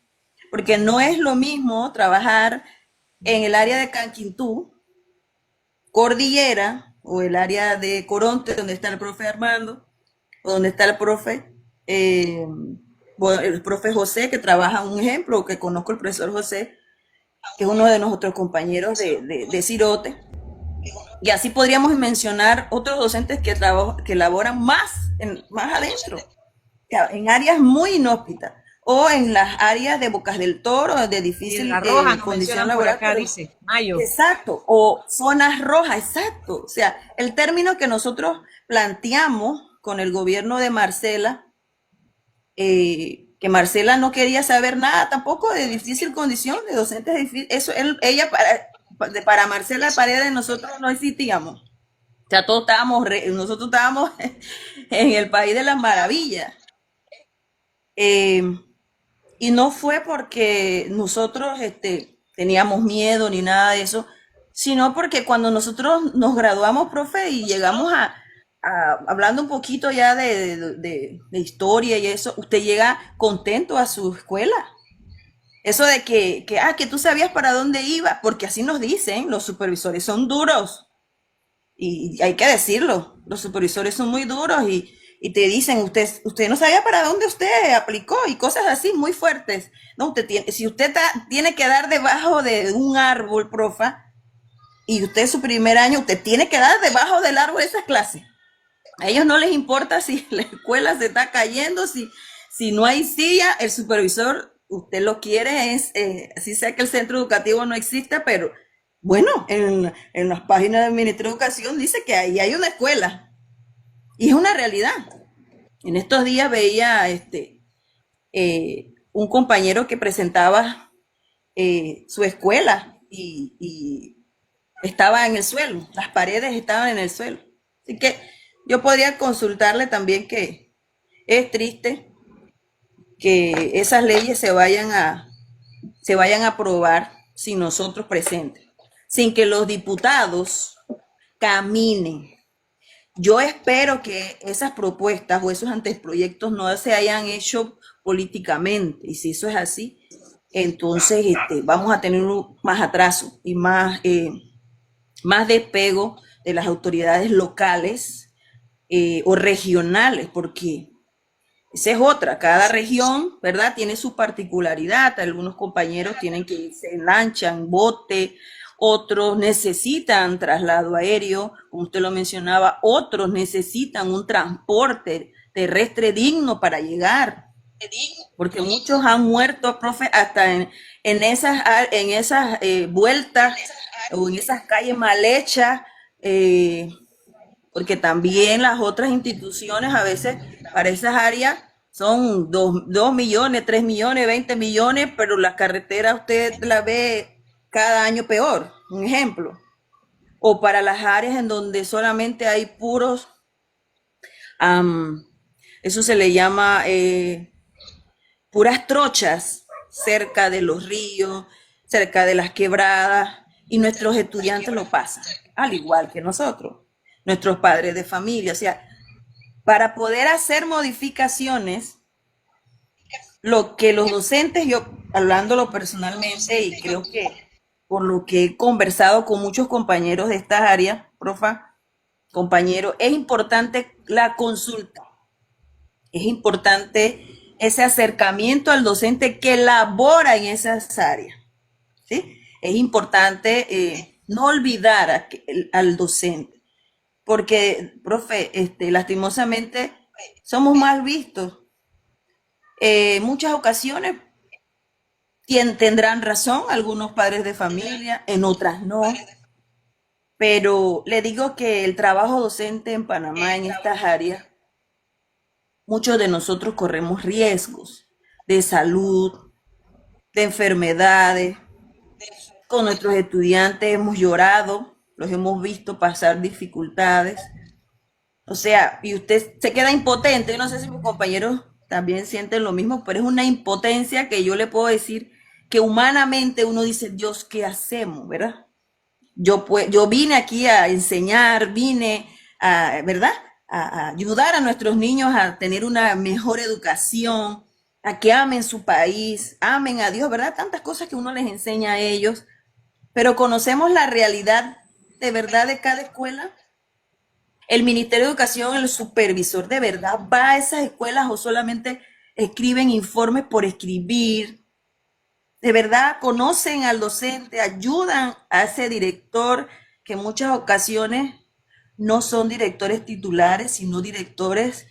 Porque no es lo mismo trabajar en el área de Canquintú, Cordillera, o el área de Coronte, donde está el profe Armando, o donde está el profe José, que trabaja, un ejemplo, que conozco el profesor José, que es uno de nuestros compañeros de Cirote. Y así podríamos mencionar otros docentes que laboran más adentro, en áreas muy inhóspitas, o en las áreas de Bocas del Toro, de difícil condición laboral. Acá, dice, Mayo. Exacto, o zonas rojas, exacto. O sea, el término que nosotros planteamos con el gobierno de Marcela, que Marcela no quería saber nada tampoco de difícil condición, de docentes difíciles. Eso, ella para Marcela Paredes nosotros no existíamos. O sea, nosotros estábamos en el país de las maravillas. Y no fue porque nosotros teníamos miedo ni nada de eso, sino porque cuando nosotros nos graduamos, profe, y llegamos hablando un poquito ya de historia y eso, usted llega contento a su escuela. Eso de que tú sabías para dónde iba, porque así nos dicen, los supervisores son duros. Y hay que decirlo, los supervisores son muy duros y te dicen, usted no sabía para dónde usted aplicó y cosas así muy fuertes. No, si usted tiene que dar debajo de un árbol, profa, y usted es su primer año, usted tiene que dar debajo del árbol esas clases. A ellos no les importa si la escuela se está cayendo, si no hay silla, el supervisor, usted lo quiere, así sea que el centro educativo no exista, pero Bueno, en las páginas del Ministerio de Educación dice que ahí hay una escuela y es una realidad. En estos días veía un compañero que presentaba su escuela y estaba en el suelo, las paredes estaban en el suelo. Así que yo podría consultarle también que es triste que esas leyes se vayan a aprobar sin nosotros presentes, sin que los diputados caminen. Yo espero que esas propuestas o esos anteproyectos no se hayan hecho políticamente, y si eso es así, entonces vamos a tener más atraso y más despego de las autoridades locales o regionales, porque esa es otra, cada región, ¿verdad?, tiene su particularidad. Algunos compañeros tienen que irse en lancha, en bote, otros necesitan traslado aéreo, como usted lo mencionaba, otros necesitan un transporte terrestre digno para llegar, porque muchos han muerto, profe, hasta en esas vueltas o en esas calles mal hechas, porque también las otras instituciones a veces para esas áreas son 2 millones, 3 millones, 20 millones, pero las carreteras usted la ve cada año peor, un ejemplo. O para las áreas en donde solamente hay puros, eso se le llama puras trochas cerca de los ríos, cerca de las quebradas, y nuestros estudiantes lo pasan, al igual que nosotros, nuestros padres de familia. O sea, para poder hacer modificaciones, lo que los docentes, yo hablándolo personalmente, y creo que por lo que he conversado con muchos compañeros de estas áreas, profa, compañeros, es importante la consulta, es importante ese acercamiento al docente que labora en esas áreas, ¿sí? Es importante no olvidar al docente, porque, profe, lastimosamente somos mal vistos. En muchas ocasiones tendrán razón algunos padres de familia, en otras no, pero le digo que el trabajo docente en Panamá en estas áreas, muchos de nosotros corremos riesgos de salud, de enfermedades. Con nuestros estudiantes hemos llorado, los hemos visto pasar dificultades. O sea, y usted se queda impotente. Yo no sé si mis compañeros también sienten lo mismo, pero es una impotencia que yo le puedo decir que humanamente uno dice, Dios, ¿qué hacemos, verdad? Yo vine aquí a enseñar, vine a, ¿verdad?, a ayudar a nuestros niños a tener una mejor educación, a que amen su país, amen a Dios, ¿verdad? Tantas cosas que uno les enseña a ellos, pero conocemos la realidad de verdad de cada escuela. El Ministerio de Educación, el supervisor, ¿de verdad va a esas escuelas o solamente escriben informes por escribir? ¿De verdad conocen al docente, ayudan a ese director, que en muchas ocasiones no son directores titulares, sino directores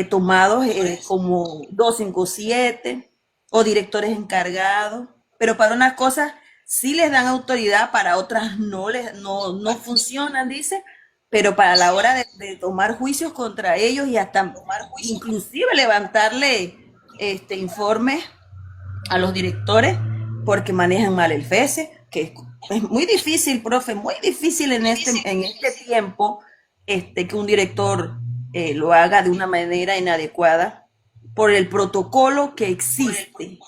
tomados como 257 o directores encargados? Pero para unas cosas sí les dan autoridad, para otras no funcionan, dice, pero para la hora de tomar juicios contra ellos y hasta inclusive levantarle informes a los directores porque manejan mal el FESE, que es muy difícil, profe, muy difícil en este tiempo que un director lo haga de una manera inadecuada por el protocolo que existe,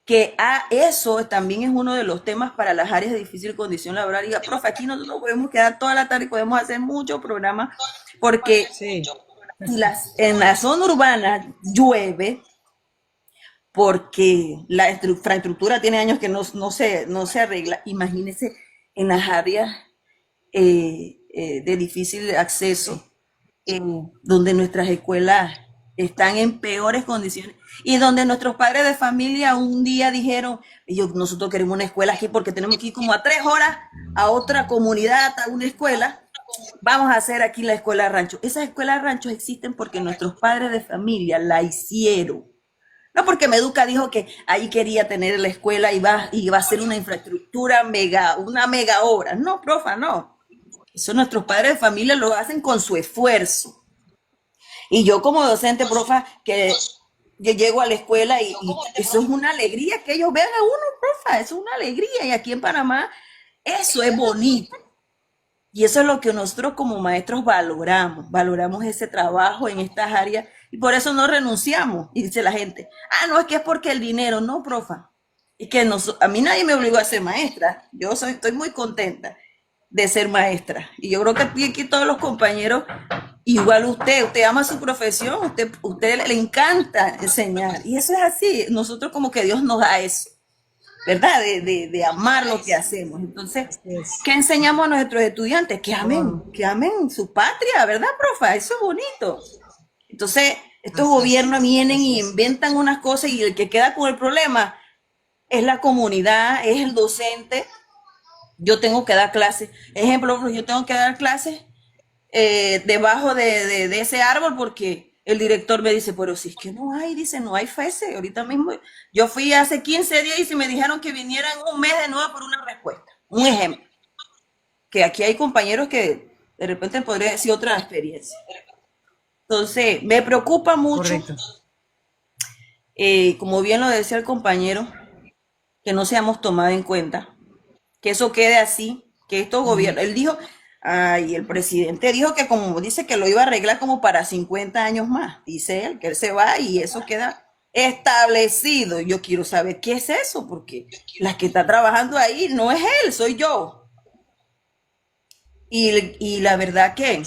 que eso también es uno de los temas para las áreas de difícil condición laboral. Y, profe, aquí nosotros podemos quedar toda la tarde, podemos hacer muchos programas, porque Sí. en la zona urbana llueve, porque la infraestructura tiene años que no se arregla. Imagínense en las áreas de difícil acceso, donde nuestras escuelas están en peores condiciones y donde nuestros padres de familia un día dijeron, nosotros queremos una escuela aquí porque tenemos que ir como a 3 horas a otra comunidad, a una escuela, vamos a hacer aquí la escuela rancho. Esas escuelas ranchos existen porque nuestros padres de familia la hicieron. No, porque Meduca dijo que ahí quería tener la escuela y iba a ser una infraestructura una mega obra. No, profa, no. Eso nuestros padres de familia lo hacen con su esfuerzo. Y yo como docente, profa, que yo llego a la escuela y eso es una alegría que ellos vean a uno, profa, eso es una alegría. Y aquí en Panamá eso es bonito. Y eso es lo que nosotros como maestros valoramos ese trabajo en estas áreas y por eso no renunciamos. Y dice la gente, no, es que es porque el dinero, no, profa. Es que a mí nadie me obligó a ser maestra, estoy muy contenta de ser maestra. Y yo creo que aquí todos los compañeros, igual usted ama su profesión, usted le encanta enseñar. Y eso es así, nosotros como que Dios nos da eso. ¿Verdad? De amar lo que hacemos. Entonces, ¿qué enseñamos a nuestros estudiantes? Que amen su patria, ¿verdad, profa? Eso es bonito. Entonces, estos gobiernos vienen y inventan unas cosas y el que queda con el problema es la comunidad, es el docente. Yo tengo que dar clases. Ejemplo, yo tengo que dar clases debajo de ese árbol porque el director me dice, pero si es que no hay, dice, no hay FESE. Ahorita mismo, yo fui hace 15 días y me dijeron que vinieran un mes de nuevo por una respuesta. Un ejemplo. Que aquí hay compañeros que de repente podría decir otra experiencia. Entonces, me preocupa mucho, como bien lo decía el compañero, que no seamos tomados en cuenta, que eso quede así, que estos gobiernos, él dijo, el presidente dijo que como dice que lo iba a arreglar como para 50 años más, dice él, que él se va y eso queda establecido. Yo quiero saber qué es eso, porque la que está trabajando ahí no es él, soy yo. Y la verdad que,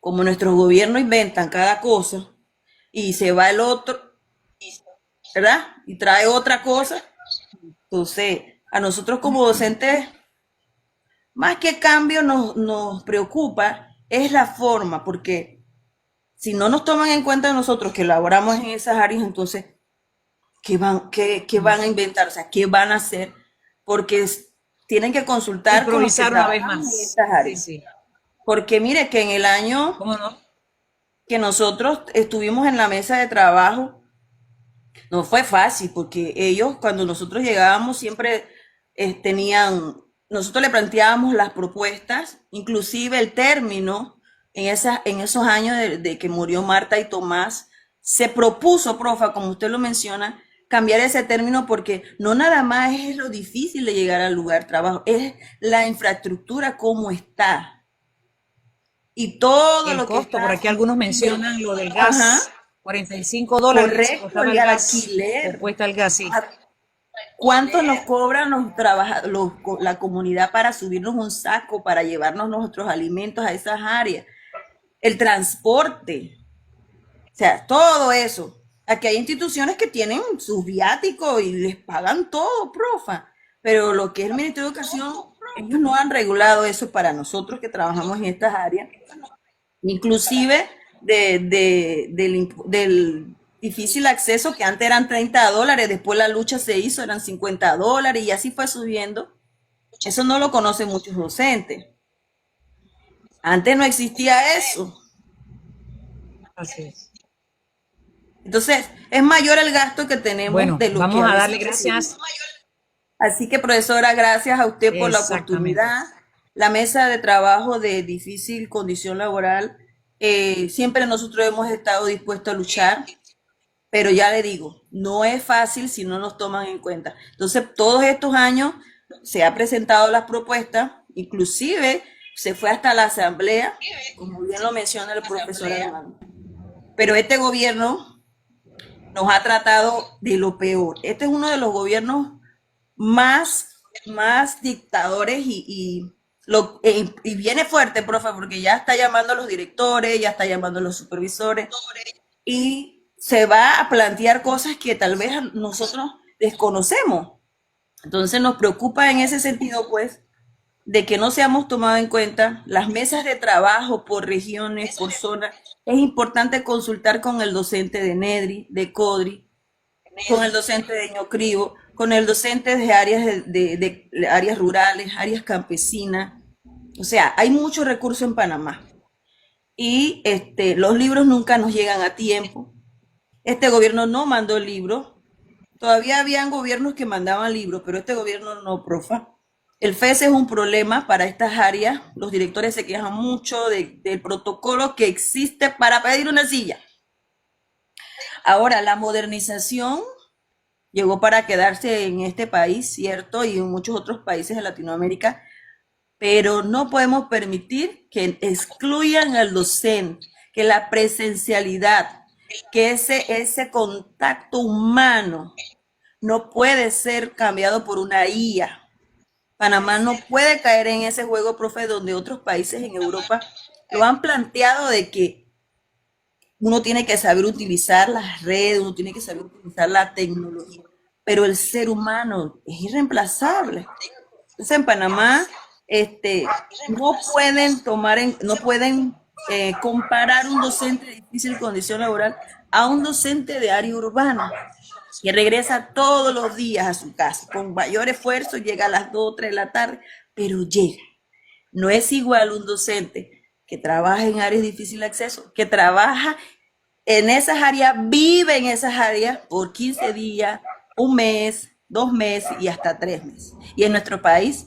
como nuestros gobiernos inventan cada cosa y se va el otro, ¿verdad? Y trae otra cosa, entonces a nosotros como docentes, más que cambio nos preocupa es la forma, porque si no nos toman en cuenta nosotros que laboramos en esas áreas, entonces, ¿qué van a inventar? O sea, ¿qué van a hacer? Porque tienen que consultar improvisar con los que una vez más. En estas áreas. Sí. Porque mire que en el año que nosotros estuvimos en la mesa de trabajo, no fue fácil, porque ellos cuando nosotros llegábamos siempre nosotros le planteábamos las propuestas, inclusive el término, en esos años de que murió Marta y Tomás, se propuso, profa, como usted lo menciona, cambiar ese término porque no nada más es lo difícil de llegar al lugar de trabajo, es la infraestructura cómo está. Y todo el lo costo, que está, por aquí algunos mencionan lo del gas, $45. Correcto, y al alquiler. Cuesta el gas, sí. ¿Cuánto nos cobran la comunidad para subirnos un saco, para llevarnos nuestros alimentos a esas áreas? El transporte, o sea, todo eso. Aquí hay instituciones que tienen sus viáticos y les pagan todo, profa, pero lo que es el Ministerio de Educación, ellos no han regulado eso para nosotros que trabajamos en estas áreas, inclusive del difícil acceso, que antes eran $30, después la lucha se hizo, eran $50 y así fue subiendo. Eso no lo conocen muchos docentes. Antes no existía eso. Así es. Entonces, es mayor el gasto que tenemos. Bueno, de lo vamos que a darle gracias. Así que, profesora, gracias a usted por la oportunidad. La mesa de trabajo de difícil condición laboral, siempre nosotros hemos estado dispuestos a luchar. Pero ya le digo, no es fácil si no nos toman en cuenta. Entonces, todos estos años se ha presentado las propuestas, inclusive se fue hasta la asamblea, como bien lo menciona el profesor Armando. Pero este gobierno nos ha tratado de lo peor. Este es uno de los gobiernos más dictadores y viene fuerte, profe, porque ya está llamando a los directores, ya está llamando a los supervisores y se va a plantear cosas que tal vez nosotros desconocemos. Entonces nos preocupa en ese sentido, pues, de que no seamos tomados en cuenta las mesas de trabajo por regiones, por zonas. Es importante consultar con el docente de NEDRI, de CODRI, con el docente de Ñocribo, con el docente de áreas, de áreas rurales, áreas campesinas. O sea, hay muchos recursos en Panamá. Y los libros nunca nos llegan a tiempo. Este gobierno no mandó libros. Todavía habían gobiernos que mandaban libros, pero este gobierno no, profa. El FES es un problema para estas áreas. Los directores se quejan mucho del protocolo que existe para pedir una silla. Ahora, la modernización llegó para quedarse en este país, ¿cierto? Y en muchos otros países de Latinoamérica, pero no podemos permitir que excluyan al docente, que la presencialidad, que ese contacto humano no puede ser cambiado por una IA. Panamá no puede caer en ese juego, profe, donde otros países en Europa lo han planteado de que uno tiene que saber utilizar las redes, uno tiene que saber utilizar la tecnología, pero el ser humano es irreemplazable. Entonces en Panamá no pueden comparar un docente de difícil condición laboral a un docente de área urbana que regresa todos los días a su casa con mayor esfuerzo, llega a las 2 o 3 de la tarde, pero llega. No es igual un docente que trabaja en áreas de difícil acceso, que trabaja en esas áreas, vive en esas áreas por 15 días, un mes, 2 meses y hasta 3 meses. Y en nuestro país,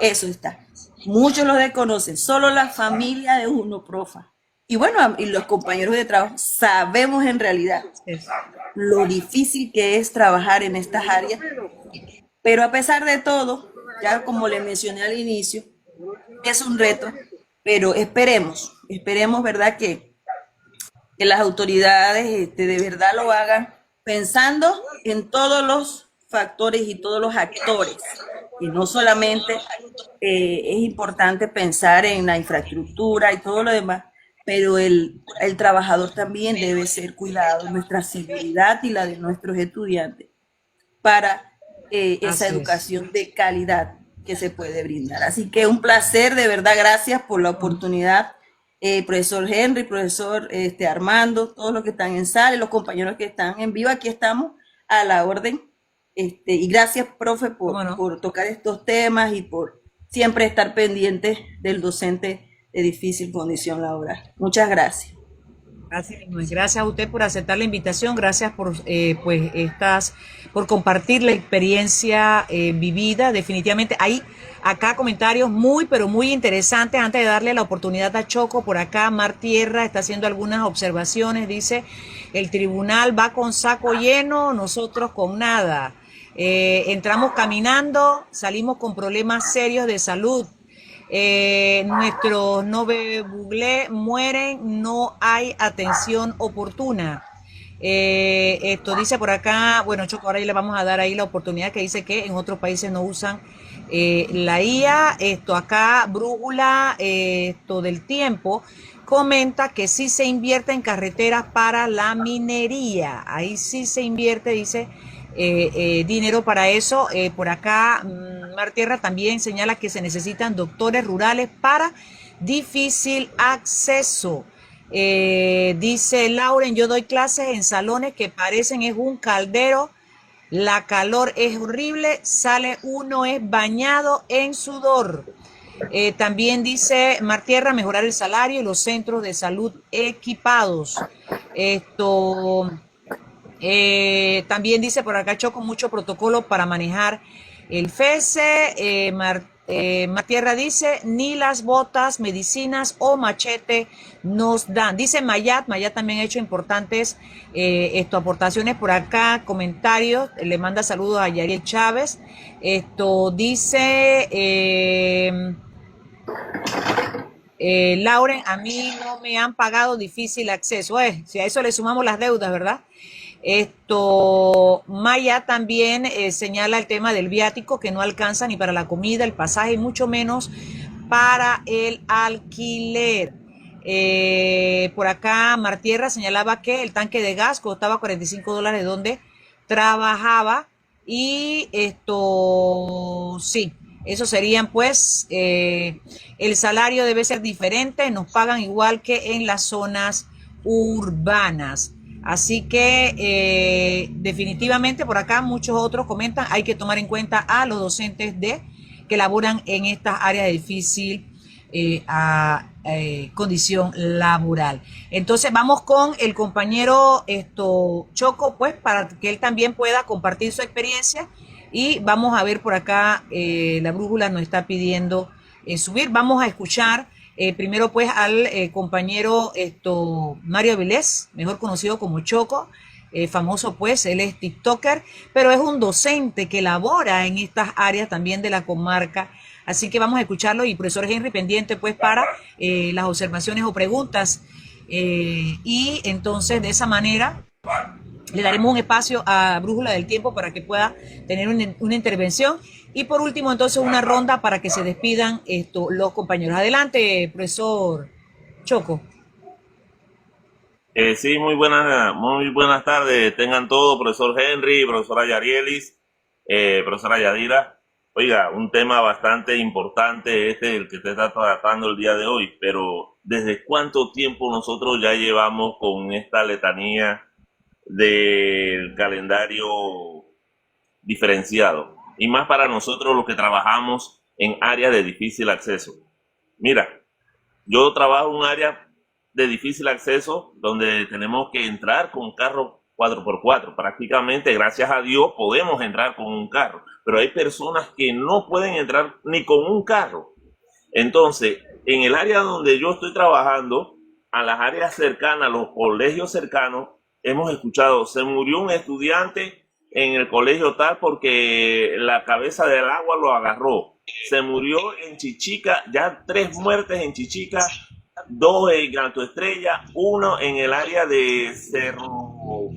eso está. Muchos lo desconocen, solo la familia de uno, profa. Y bueno, y los compañeros de trabajo sabemos en realidad lo difícil que es trabajar en estas áreas. Pero a pesar de todo, ya como le mencioné al inicio, es un reto, pero esperemos, ¿verdad? Que las autoridades de verdad lo hagan pensando en todos los factores y todos los actores. Y no solamente es importante pensar en la infraestructura y todo lo demás, pero el trabajador también debe ser cuidado, nuestra seguridad y la de nuestros estudiantes, para esa educación de calidad que se puede brindar. Así que un placer, de verdad, gracias por la oportunidad, profesor Henry, profesor Armando, todos los que están en sala y los compañeros que están en vivo, aquí estamos a la orden. Y gracias, profe, por tocar estos temas y por siempre estar pendientes del docente de difícil condición laboral. Muchas gracias. Gracias a usted por aceptar la invitación, gracias por por compartir la experiencia vivida. Definitivamente hay acá comentarios muy pero muy interesantes. Antes de darle la oportunidad a Choco, por acá Mar Tierra está haciendo algunas observaciones. Dice: el tribunal va con saco lleno, nosotros con nada. Entramos caminando, salimos con problemas serios de salud. Nuestros buglé mueren, no hay atención oportuna. Esto dice por acá, bueno, Choco, ahora le vamos a dar ahí la oportunidad, que dice que en otros países no usan la IA. Esto acá, Brújula, esto del tiempo, comenta que sí se invierte en carreteras para la minería. Ahí sí se invierte, dice, dinero para eso. Por acá Mar Tierra también señala que se necesitan doctores rurales para difícil acceso. Dice Lauren: yo doy clases en salones que parecen es un caldero, la calor es horrible, sale uno es bañado en sudor. También dice Mar Tierra: mejorar el salario y los centros de salud equipados. También dice por acá Choco: mucho protocolo para manejar el FESE. Mar Tierra dice: ni las botas, medicinas o machete nos dan. Dice Mayat también ha hecho importantes aportaciones por acá, comentarios. Le manda saludos a Yariel Chávez. Dice Lauren: a mí no me han pagado difícil acceso. Si a eso le sumamos las deudas, ¿verdad? Maya también señala el tema del viático, que no alcanza ni para la comida, el pasaje y mucho menos para el alquiler. Por acá Mar Tierra señalaba que el tanque de gas costaba $45 donde trabajaba, y sí, eso serían pues el salario debe ser diferente, nos pagan igual que en las zonas urbanas. Así que definitivamente por acá muchos otros comentan: hay que tomar en cuenta a los docentes que laboran en estas áreas de difícil condición laboral. Entonces vamos con el compañero Choco, pues para que él también pueda compartir su experiencia, y vamos a ver por acá, la brújula nos está pidiendo subir. Vamos a escuchar primero pues al compañero Mario Avilés, mejor conocido como Choco, famoso pues, él es TikToker, pero es un docente que labora en estas áreas también de la comarca. Así que vamos a escucharlo, y profesor Henry pendiente pues para las observaciones o preguntas, y entonces de esa manera le daremos un espacio a Brújula del Tiempo para que pueda tener una intervención, y por último entonces una ronda para que se despidan los compañeros. Adelante, profesor Choco. Sí, muy buenas tardes. Tengan todos, profesor Henry, profesora Yarielis, profesora Yadira. Oiga, un tema bastante importante el que te está tratando el día de hoy, pero ¿desde cuánto tiempo nosotros ya llevamos con esta letanía del calendario diferenciado? Y más para nosotros los que trabajamos en áreas de difícil acceso. Mira, yo trabajo en un área de difícil acceso donde tenemos que entrar con carro 4x4. Prácticamente, gracias a Dios, podemos entrar con un carro, pero hay personas que no pueden entrar ni con un carro. Entonces, en el área donde yo estoy trabajando, a las áreas cercanas, los colegios cercanos, hemos escuchado, se murió un estudiante en el colegio tal porque la cabeza del agua lo agarró. Se murió en Chichica, ya 3 muertes en Chichica, 2 en Alto Estrella, 1 en el área de Cerro,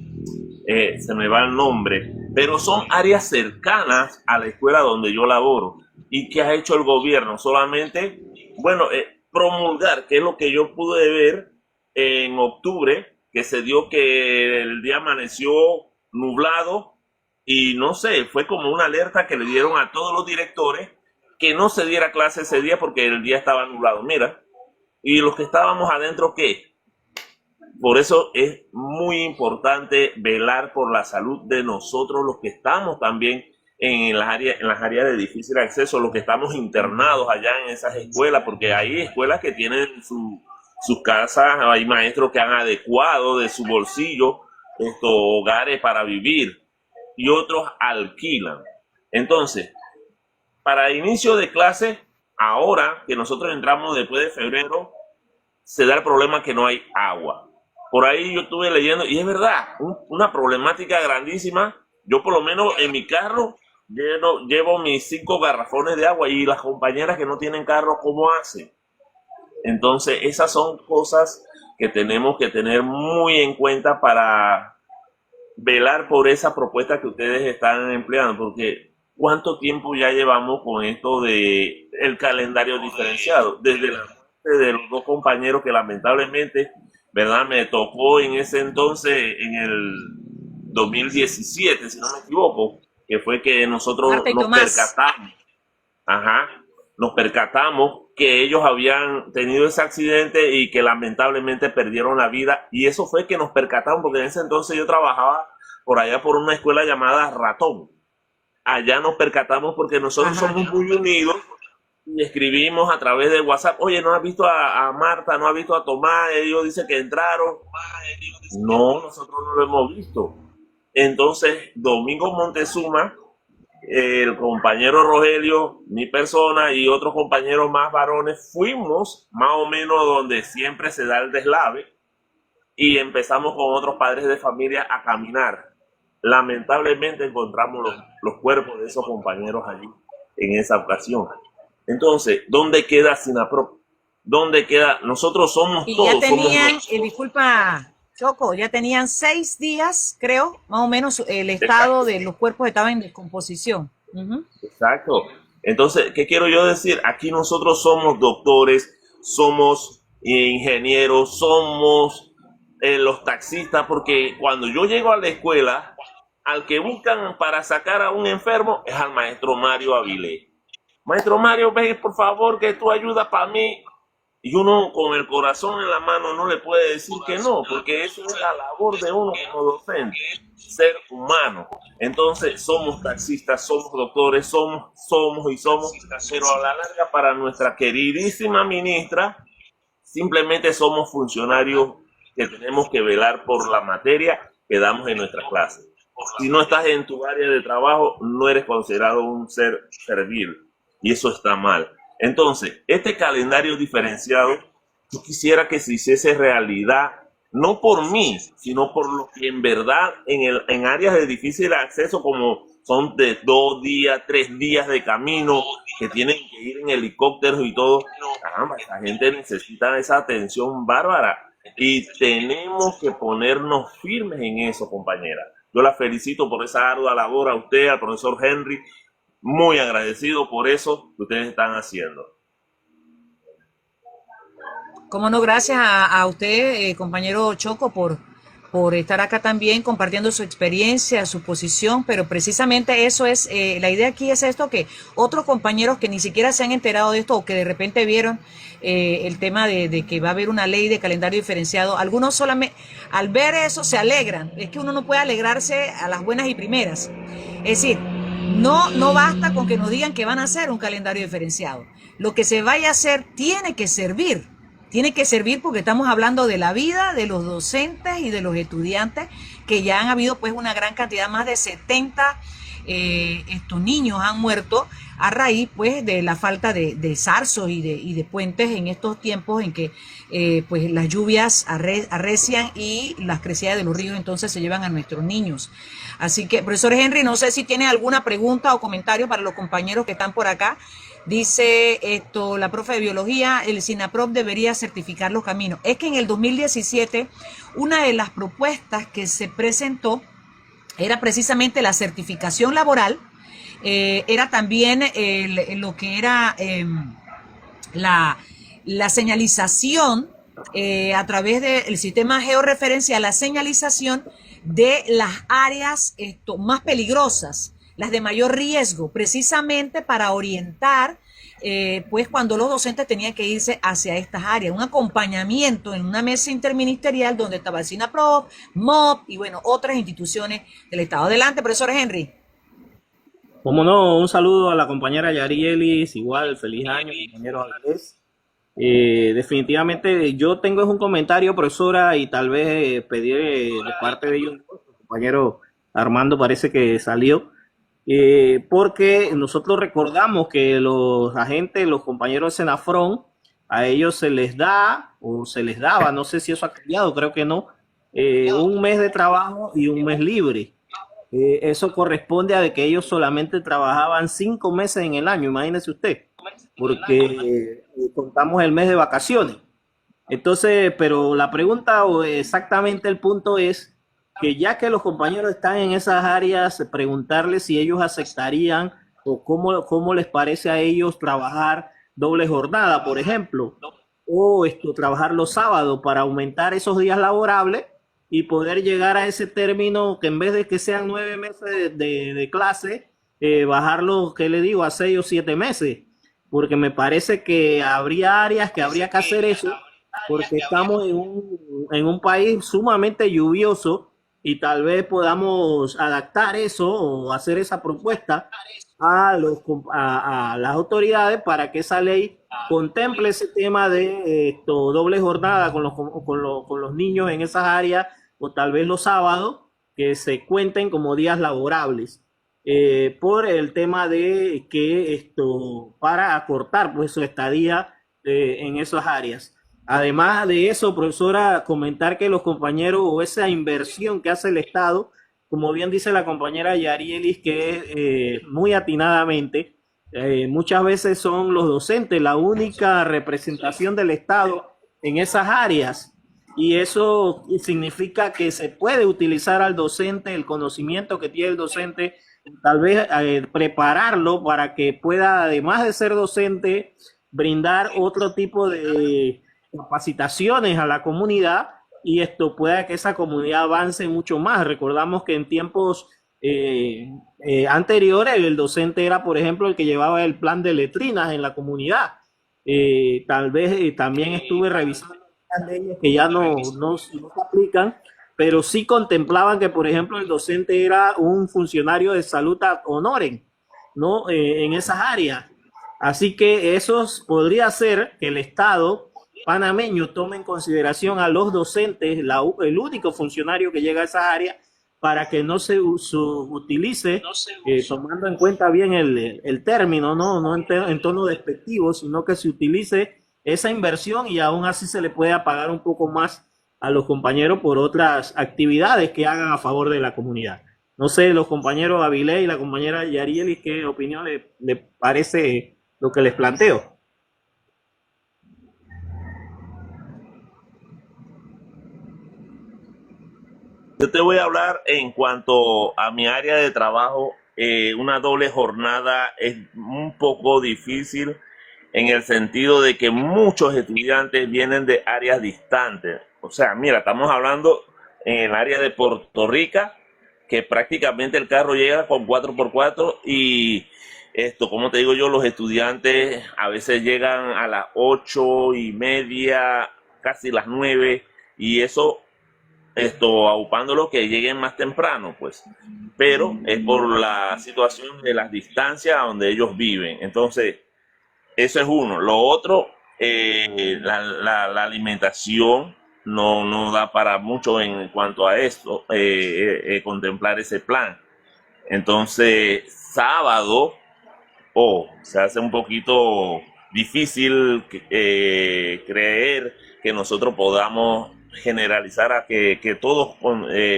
se me va el nombre, pero son áreas cercanas a la escuela donde yo laboro. ¿Y qué ha hecho el gobierno? Solamente, bueno, promulgar, que es lo que yo pude ver en octubre, que se dio que el día amaneció nublado, y no sé, fue como una alerta que le dieron a todos los directores que no se diera clase ese día porque el día estaba nublado. Mira, y los que estábamos adentro, ¿qué? Por eso es muy importante velar por la salud de nosotros, los que estamos también en las áreas de difícil acceso, los que estamos internados allá en esas escuelas, porque hay escuelas que tienen sus casas, hay maestros que han adecuado de su bolsillo estos hogares para vivir, y otros alquilan. Entonces, para inicio de clase, ahora que nosotros entramos después de febrero, se da el problema que no hay agua. Por ahí yo estuve leyendo, y es verdad, una problemática grandísima. Yo por lo menos en mi carro llevo mis 5 garrafones de agua, y las compañeras que no tienen carro, ¿cómo hacen? Entonces esas son cosas que tenemos que tener muy en cuenta para velar por esa propuesta que ustedes están empleando, porque ¿cuánto tiempo ya llevamos con esto de el calendario diferenciado? Desde la muerte de los 2 compañeros que lamentablemente, ¿verdad?, me tocó en ese entonces, en el 2017, si no me equivoco, que fue que nosotros nos percatamos que ellos habían tenido ese accidente y que lamentablemente perdieron la vida. Y eso fue que nos percatamos, porque en ese entonces yo trabajaba por allá por una escuela llamada Ratón. Allá nos percatamos porque nosotros somos muy unidos, y escribimos a través de WhatsApp: oye, ¿no has visto a Marta? ¿No has visto a Tomás? Ellos dicen que entraron. No, nosotros no lo hemos visto. Entonces, Domingo Montezuma, el compañero Rogelio, mi persona y otros compañeros más varones, fuimos más o menos donde siempre se da el deslave, y empezamos con otros padres de familia a caminar. Lamentablemente encontramos los cuerpos de esos compañeros allí en esa ocasión. Entonces, ¿dónde queda SINAPROC? ¿Dónde queda? Nosotros somos y todos. Ya tenían, disculpa, Choco, ya tenían 6 días, creo, más o menos, el estado de los cuerpos estaba en descomposición. Exacto. Entonces, ¿qué quiero yo decir? Aquí nosotros somos doctores, somos ingenieros, somos los taxistas, porque cuando yo llego a la escuela, al que buscan para sacar a un enfermo es al maestro Mario Avilés. Maestro Mario, ven por favor que tú ayudas para mí. Y uno con el corazón en la mano no le puede decir que no, porque eso es la labor de uno como docente, ser humano. Entonces somos taxistas, somos doctores, somos, pero a la larga para nuestra queridísima ministra simplemente somos funcionarios que tenemos que velar por la materia que damos en nuestras clases. Si no estás en tu área de trabajo, no eres considerado un ser servil, y eso está mal. Entonces, este calendario diferenciado, yo quisiera que se hiciese realidad, no por mí, sino por lo que en verdad en áreas de difícil acceso, como son de 2 días, 3 días de camino, que tienen que ir en helicópteros y todo. Caramba, esa gente necesita esa atención bárbara y tenemos que ponernos firmes en eso, compañera. Yo la felicito por esa ardua labor, a usted, al profesor Henry, muy agradecido por eso que ustedes están haciendo. Cómo no, gracias a usted, compañero Choco, por estar acá también compartiendo su experiencia, su posición, pero precisamente eso es, la idea aquí es esto, que otros compañeros que ni siquiera se han enterado de esto o que de repente vieron el tema de que va a haber una ley de calendario diferenciado, algunos solamente al ver eso se alegran. Es que uno no puede alegrarse a las buenas y primeras. Es decir, no basta con que nos digan que van a hacer un calendario diferenciado. Lo que se vaya a hacer tiene que servir. Tiene que servir porque estamos hablando de la vida de los docentes y de los estudiantes, que ya han habido pues una gran cantidad, más de 70 estos niños han muerto a raíz pues de la falta de zarzos y de puentes en estos tiempos en que pues las lluvias arrecian y las crecidas de los ríos entonces se llevan a nuestros niños. Así que, profesor Henry, no sé si tiene alguna pregunta o comentario para los compañeros que están por acá. Dice la profe de biología, el SINAPROF debería certificar los caminos. Es que en el 2017 una de las propuestas que se presentó era precisamente la certificación laboral, era también lo que era la señalización a través del sistema georreferencial, la señalización de las áreas más peligrosas, las de mayor riesgo, precisamente para orientar, pues cuando los docentes tenían que irse hacia estas áreas, un acompañamiento en una mesa interministerial donde estaba el SINAPROF, MOP y bueno, otras instituciones del Estado. Adelante, profesor Henry. Como no, un saludo a la compañera Yarielis, igual, feliz año, compañero Andrés. Definitivamente yo tengo un comentario, profesora, y tal vez pedir de parte de ellos, el compañero Armando parece que salió. Porque nosotros recordamos que los agentes, los compañeros de Senafrón, a ellos se les da o se les daba, no sé si eso ha cambiado, creo que no, un mes de trabajo y un mes libre. Eso corresponde a que ellos solamente trabajaban 5 meses en el año, imagínese usted, porque contamos el mes de vacaciones. Entonces, pero la pregunta o exactamente el punto es que ya que los compañeros están en esas áreas, preguntarles si ellos aceptarían o cómo les parece a ellos trabajar doble jornada, por ejemplo, o trabajar los sábados para aumentar esos días laborables y poder llegar a ese término que en vez de que sean 9 meses de clase, bajarlo, ¿qué le digo?, a 6 o 7 meses, porque me parece que habría áreas que habría que hacer eso, porque estamos en un país sumamente lluvioso, y tal vez podamos adaptar eso o hacer esa propuesta a las autoridades para que esa ley contemple ese tema de doble jornada con los niños en esas áreas, o tal vez los sábados que se cuenten como días laborables, por el tema de que para acortar pues su estadía en esas áreas. Además de eso, profesora, comentar que los compañeros o esa inversión que hace el Estado, como bien dice la compañera Yarielis, que muy atinadamente, muchas veces son los docentes la única representación del Estado en esas áreas, y eso significa que se puede utilizar al docente, el conocimiento que tiene el docente, tal vez prepararlo para que pueda, además de ser docente, brindar otro tipo de capacitaciones a la comunidad, y esto pueda que esa comunidad avance mucho más. Recordamos que en tiempos anteriores el docente era, por ejemplo, el que llevaba el plan de letrinas en la comunidad. Tal vez también estuve revisando las leyes que ya no se aplican, pero sí contemplaban que, por ejemplo, el docente era un funcionario de salud ad honorem, ¿no? En esas áreas. Así que eso podría ser que el Estado panameño tome en consideración a los docentes, el único funcionario que llega a esa área, para que no se utilice, tomando en cuenta bien el término, no en tono despectivo, sino que se utilice esa inversión y aún así se le pueda pagar un poco más a los compañeros por otras actividades que hagan a favor de la comunidad. No sé, los compañeros Avilés y la compañera Yarielis, ¿qué opinión le parece lo que les planteo? Yo te voy a hablar en cuanto a mi área de trabajo. Una doble jornada es un poco difícil en el sentido de que muchos estudiantes vienen de áreas distantes. O sea, mira, estamos hablando en el área de Puerto Rico, que prácticamente el carro llega con 4x4 y como te digo yo, los estudiantes a veces llegan a las 8:30, casi las 9, y eso aupándolo que lleguen más temprano, pues. Pero es por la situación de las distancias a donde ellos viven. Entonces, eso es uno. Lo otro, la alimentación no da para mucho en cuanto a esto, contemplar ese plan. Entonces, sábado, se hace un poquito difícil creer que nosotros podamos generalizar a que todos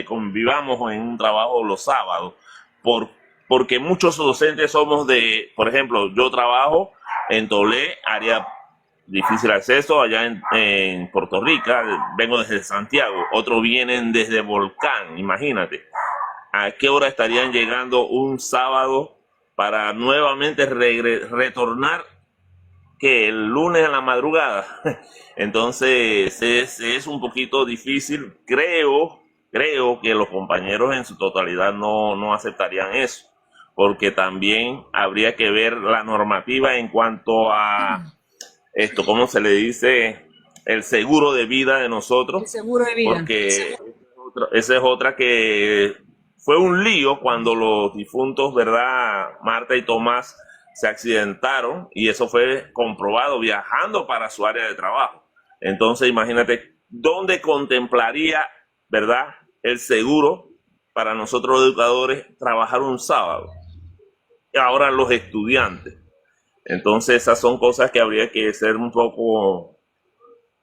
convivamos en un trabajo los sábados, porque muchos docentes somos por ejemplo, yo trabajo en Tolé, área difícil acceso, allá en Puerto Rico, vengo desde Santiago, otros vienen desde Volcán, imagínate, ¿a qué hora estarían llegando un sábado para nuevamente retornar que el lunes a la madrugada? Entonces es un poquito difícil. Creo que los compañeros en su totalidad no aceptarían eso, porque también habría que ver la normativa en cuanto a ¿cómo se le dice? El seguro de vida de nosotros. El seguro de vida. Porque esa es otra que fue un lío cuando los difuntos, ¿verdad? Marta y Tomás se accidentaron y eso fue comprobado viajando para su área de trabajo. Entonces, imagínate, ¿dónde contemplaría, verdad, el seguro para nosotros los educadores trabajar un sábado? Y ahora los estudiantes. Entonces, esas son cosas que habría que ser un poco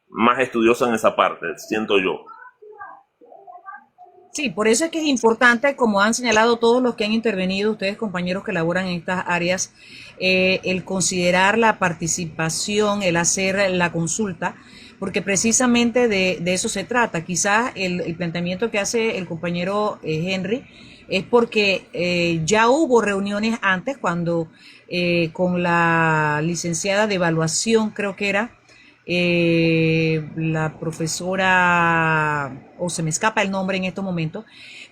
más estudiosos en esa parte, siento yo. Sí, por eso es que es importante, como han señalado todos los que han intervenido, ustedes compañeros que laboran en estas áreas, el considerar la participación, el hacer la consulta, porque precisamente de eso se trata. Quizás el planteamiento que hace el compañero Henry es porque ya hubo reuniones antes cuando con la licenciada de evaluación, creo que era, la profesora, o se me escapa el nombre en estos momentos,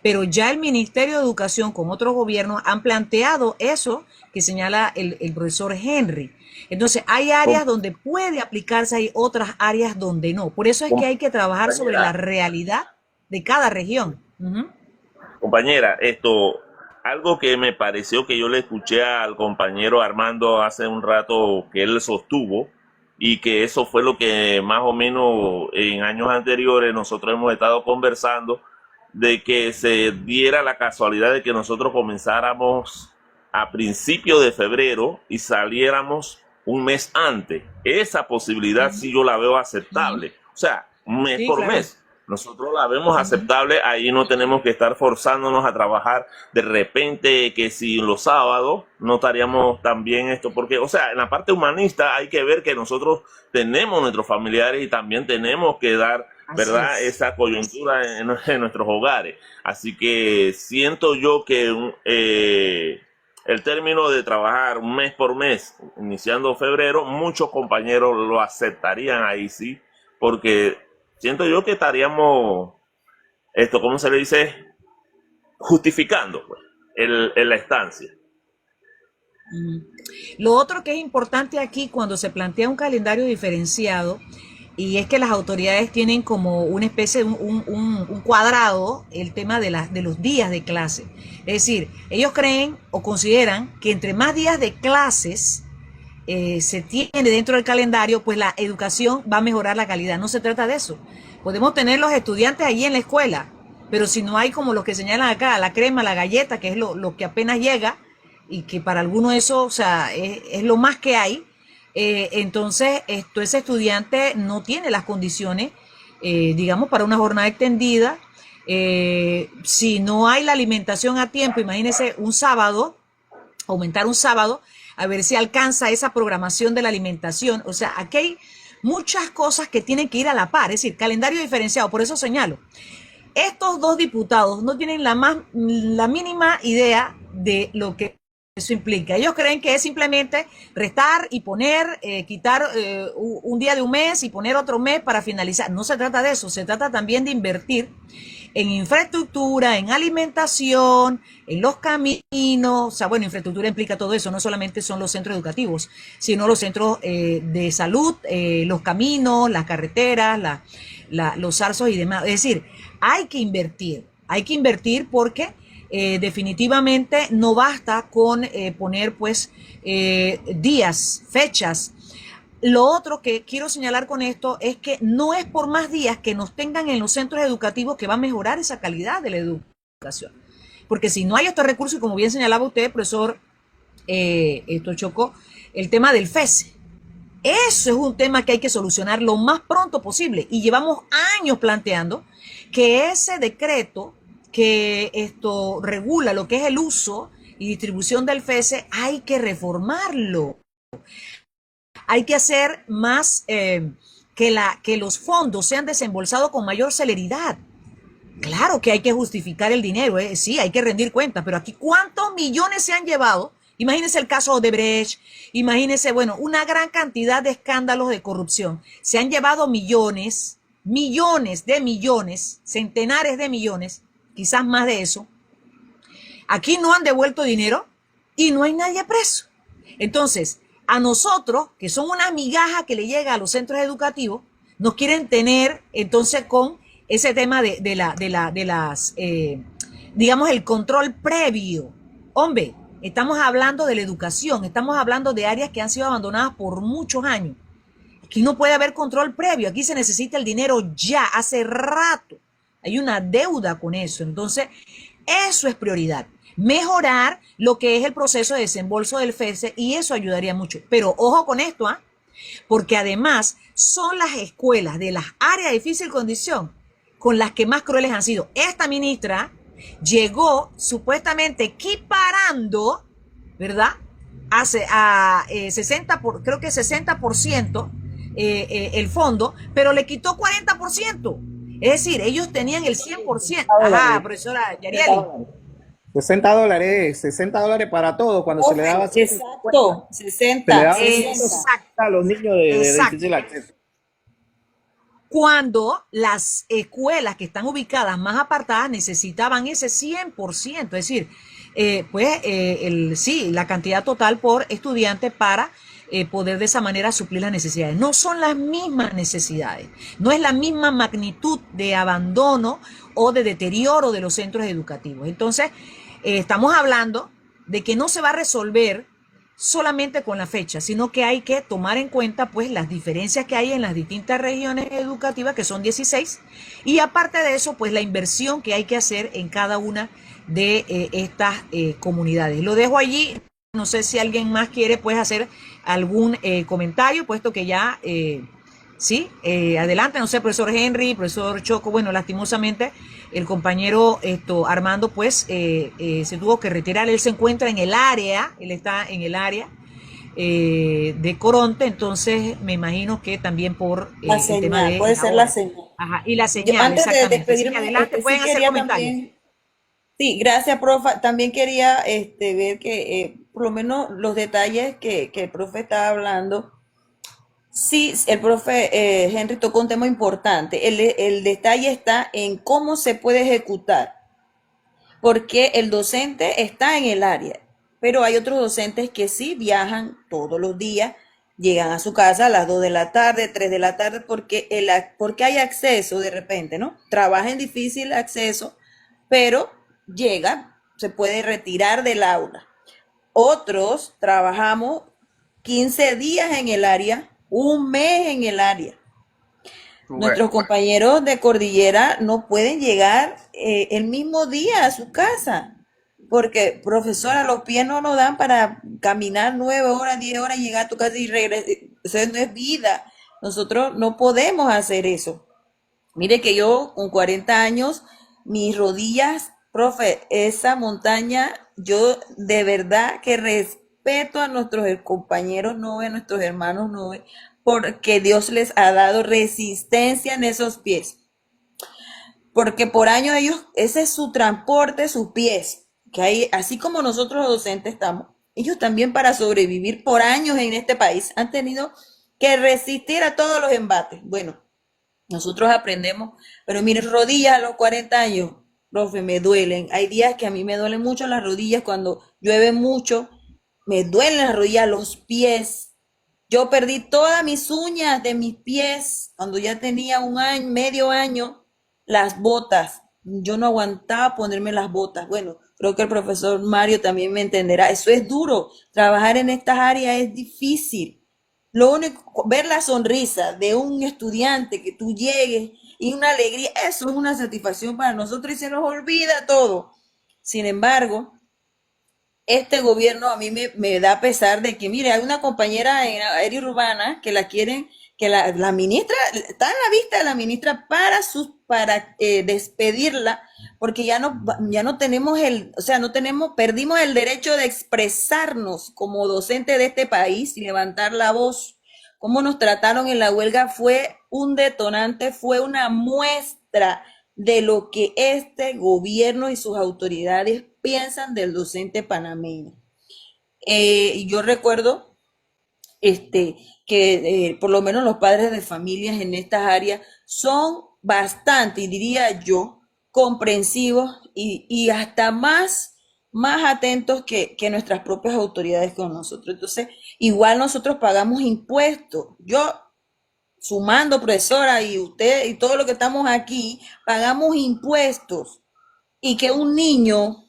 pero ya el Ministerio de Educación con otros gobiernos han planteado eso que señala el profesor Henry. Entonces hay áreas donde puede aplicarse, hay otras áreas donde no. Por eso es que hay que trabajar sobre la realidad de cada región. Compañera, algo que me pareció que yo le escuché al compañero Armando hace un rato que él sostuvo, y que eso fue lo que más o menos en años anteriores nosotros hemos estado conversando, de que se diera la casualidad de que nosotros comenzáramos a principios de febrero y saliéramos un mes antes. Esa posibilidad sí yo la veo aceptable. O sea, un mes por mes. Nosotros la vemos aceptable, ahí no tenemos que estar forzándonos a trabajar de repente, que si los sábados no estaríamos tan bien esto, porque, o sea, en la parte humanista hay que ver que nosotros tenemos nuestros familiares y también tenemos que dar, ¿verdad?, esa coyuntura en nuestros hogares. Así que siento yo que el término de trabajar un mes por mes, iniciando febrero, muchos compañeros lo aceptarían ahí sí, porque siento yo que estaríamos, ¿cómo se le dice? Justificando pues, la estancia. Lo otro que es importante aquí cuando se plantea un calendario diferenciado, y es que las autoridades tienen como una especie de un cuadrado el tema de los días de clase. Es decir, ellos creen o consideran que entre más días de clases se tiene dentro del calendario, pues la educación va a mejorar la calidad. No se trata de eso. Podemos tener los estudiantes allí en la escuela, pero si no hay, como los que señalan acá, la crema, la galleta, que es lo que apenas llega, y que para algunos eso, o sea, es lo más que hay, entonces ese estudiante no tiene las condiciones, digamos, para una jornada extendida. Si no hay la alimentación a tiempo, imagínense un sábado, aumentar un sábado, a ver si alcanza esa programación de la alimentación. O sea, aquí hay muchas cosas que tienen que ir a la par, es decir, calendario diferenciado. Por eso señalo, estos dos diputados no tienen la mínima idea de lo que eso implica. Ellos creen que es simplemente restar y poner, quitar un día de un mes y poner otro mes para finalizar. No se trata de eso, se trata también de invertir en infraestructura, en alimentación, en los caminos. O sea, bueno, infraestructura implica todo eso, no solamente son los centros educativos, sino los centros de salud, los caminos, las carreteras, los zarzos y demás. Es decir, hay que invertir porque definitivamente no basta con poner pues días, fechas. Lo otro que quiero señalar con esto es que no es por más días que nos tengan en los centros educativos que va a mejorar esa calidad de la educación. Porque si no hay estos recursos, y como bien señalaba usted, profesor Chocó, el tema del FESE. Eso es un tema que hay que solucionar lo más pronto posible. Y llevamos años planteando que ese decreto que esto regula lo que es el uso y distribución del FESE, hay que reformarlo. Hay que hacer más que los fondos sean desembolsados con mayor celeridad. Claro que hay que justificar el dinero, sí, hay que rendir cuentas, pero aquí ¿cuántos millones se han llevado? Imagínense el caso de Odebrecht, imagínense, bueno, una gran cantidad de escándalos de corrupción. Se han llevado millones, centenares de millones, quizás más de eso. Aquí no han devuelto dinero y no hay nadie preso. Entonces, a nosotros, que son unas migajas que le llega a los centros educativos, nos quieren tener entonces con ese tema digamos, el control previo. Hombre, estamos hablando de la educación, estamos hablando de áreas que han sido abandonadas por muchos años. Aquí no puede haber control previo, aquí se necesita el dinero ya, hace rato. Hay una deuda con eso, entonces eso es prioridad. Mejorar lo que es el proceso de desembolso del FESE y eso ayudaría mucho. Pero ojo con esto, porque además son las escuelas de las áreas de difícil condición con las que más crueles han sido. Esta ministra llegó supuestamente equiparando, ¿verdad? Creo que 60% el fondo, pero le quitó 40%. Es decir, ellos tenían el 100%. Ajá, profesora Yarieli. $60 para todo, cuando se le daba exacto, 60, se le daba 60 a los niños de difícil acceso. Cuando las escuelas que están ubicadas más apartadas necesitaban ese 100%, es decir, la cantidad total por estudiante para poder de esa manera suplir las necesidades. No son las mismas necesidades, no es la misma magnitud de abandono o de deterioro de los centros educativos. Entonces, estamos hablando de que no se va a resolver solamente con la fecha, sino que hay que tomar en cuenta pues las diferencias que hay en las distintas regiones educativas, que son 16, y aparte de eso, pues la inversión que hay que hacer en cada una de estas comunidades. Lo dejo allí, no sé si alguien más quiere pues hacer algún comentario, puesto que ya, adelante, no sé, profesor Henry, profesor Choco, bueno, lastimosamente el compañero Armando pues se tuvo que retirar, él se encuentra en el área, él está en el área de Coronte, entonces me imagino que también por la señal, el tema de puede ser la señal. Ajá, y la señal, yo, antes de despedirme, sí, adelante, pueden hacer comentarios. También, sí, gracias, profe. También quería ver que por lo menos los detalles que el profe estaba hablando. Sí, el profe Henry tocó un tema importante. El detalle está en cómo se puede ejecutar, porque el docente está en el área, pero hay otros docentes que sí viajan todos los días, llegan a su casa a las 2 de la tarde, 3 de la tarde, porque hay acceso de repente, ¿no? Trabaja en difícil acceso, pero llega, se puede retirar del aula. Otros trabajamos 15 días en el área, un mes en el área. Nuestros Bueno, compañeros de cordillera no pueden llegar el mismo día a su casa, porque, profesora, los pies no nos dan para caminar 9 horas, 10 horas, llegar a tu casa y regresar. Eso no es vida. Nosotros no podemos hacer eso. Mire que yo con 40 años, mis rodillas, profe, esa montaña, yo de verdad que respeto a nuestros compañeros Nove, a nuestros hermanos Nove, porque Dios les ha dado resistencia en esos pies. Porque por años ellos, ese es su transporte, sus pies, que hay, así como nosotros los docentes estamos, ellos también para sobrevivir por años en este país han tenido que resistir a todos los embates. Bueno, nosotros aprendemos, pero mire, rodillas a los 40 años, profe, me duelen. Hay días que a mí me duelen mucho las rodillas cuando llueve mucho, me duelen las rodillas, los pies. Yo perdí todas mis uñas de mis pies cuando ya tenía un año, medio año, las botas. Yo no aguantaba ponerme las botas. Bueno, creo que el profesor Mario también me entenderá. Eso es duro. Trabajar en estas áreas es difícil. Lo único, ver la sonrisa de un estudiante que tú llegues y una alegría, eso es una satisfacción para nosotros y se nos olvida todo. Sin embargo, este gobierno a mí me da pesar de que, mire, hay una compañera en aérea urbana que la quieren, que la ministra, está en la vista de la ministra para despedirla, porque ya no tenemos perdimos el derecho de expresarnos como docente de este país y levantar la voz. Cómo nos trataron en la huelga fue un detonante, fue una muestra de lo que este gobierno y sus autoridades piensan del docente panameño. Yo recuerdo que por lo menos los padres de familias en estas áreas son bastante, y diría yo, comprensivos y hasta más atentos que nuestras propias autoridades con nosotros. Entonces, igual nosotros pagamos impuestos. Yo, sumando, profesora, y usted y todo lo que estamos aquí, pagamos impuestos. Y que un niño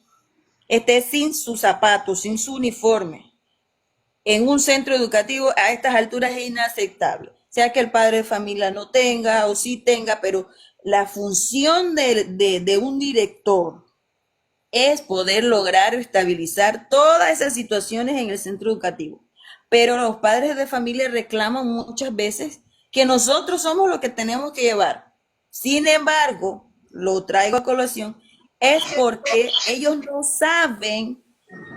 esté sin sus zapatos, sin su uniforme, en un centro educativo a estas alturas es inaceptable. Sea que el padre de familia no tenga o sí tenga, pero la función de un director es poder lograr estabilizar todas esas situaciones en el centro educativo. Pero los padres de familia reclaman muchas veces que nosotros somos los que tenemos que llevar. Sin embargo, lo traigo a colación, es porque ellos no saben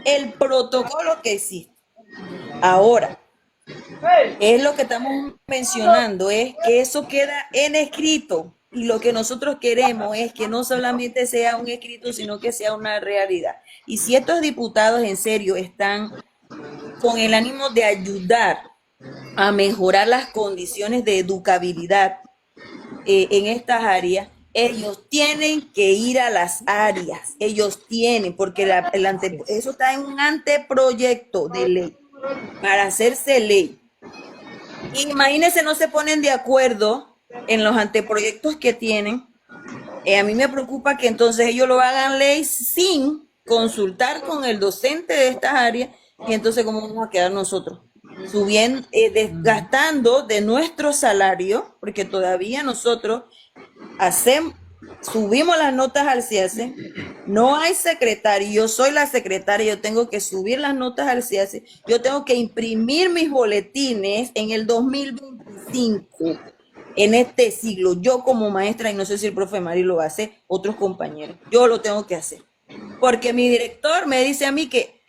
el protocolo que existe. Ahora, es lo que estamos mencionando, es que eso queda en escrito y lo que nosotros queremos es que no solamente sea un escrito, sino que sea una realidad. Y si estos diputados en serio están con el ánimo de ayudar a mejorar las condiciones de educabilidad en estas áreas, ellos tienen que ir a las áreas, ellos tienen, porque eso está en un anteproyecto de ley para hacerse ley. Imagínense, no se ponen de acuerdo en los anteproyectos que tienen. A mí me preocupa que entonces ellos lo hagan ley sin consultar con el docente de estas áreas, y entonces ¿cómo vamos a quedar nosotros? Subiendo, desgastando de nuestro salario, porque todavía nosotros subimos las notas al CIACE, no hay secretario, yo soy la secretaria, yo tengo que subir las notas al CIACE, yo tengo que imprimir mis boletines en el 2025, en este siglo, yo como maestra, y no sé si el profe Mari lo hace, otros compañeros, yo lo tengo que hacer, porque mi director me dice a mí que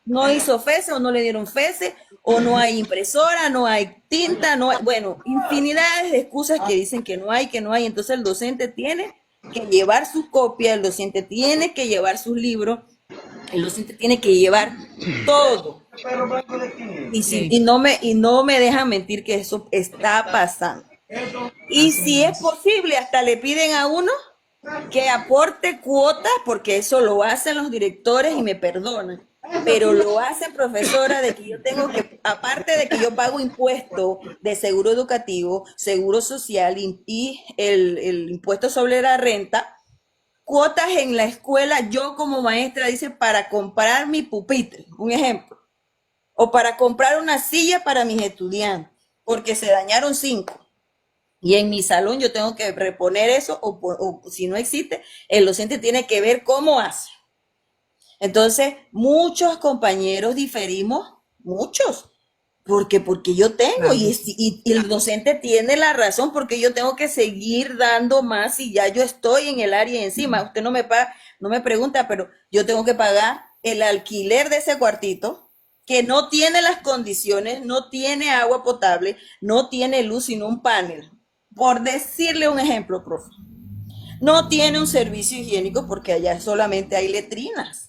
no hizo FESE o no le dieron FESE, o no hay impresora, no hay tinta, no hay, bueno, infinidades de excusas que dicen que no hay, entonces el docente tiene que llevar sus copias, el docente tiene que llevar sus libros, el docente tiene que llevar todo. Y no me dejan mentir que eso está pasando. Y si es posible, hasta le piden a uno que aporte cuotas, porque eso lo hacen los directores y me perdonan. Pero lo hacen, profesora, de que yo tengo que, aparte de que yo pago impuesto de seguro educativo, seguro social y el impuesto sobre la renta, cuotas en la escuela, yo como maestra, dice, para comprar mi pupitre, un ejemplo. o para comprar una silla para mis estudiantes, porque se dañaron 5. Y en mi salón yo tengo que reponer eso, o si no existe, el docente tiene que ver cómo hace. Entonces, muchos compañeros diferimos, muchos, porque yo tengo, Claro. y el docente tiene la razón, porque yo tengo que seguir dando más y ya yo estoy en el área encima. Usted no me paga, no me pregunta, pero yo tengo que pagar el alquiler de ese cuartito, que no tiene las condiciones, no tiene agua potable, no tiene luz, sino un panel. Por decirle un ejemplo, profe. No tiene un servicio higiénico porque allá solamente hay letrinas.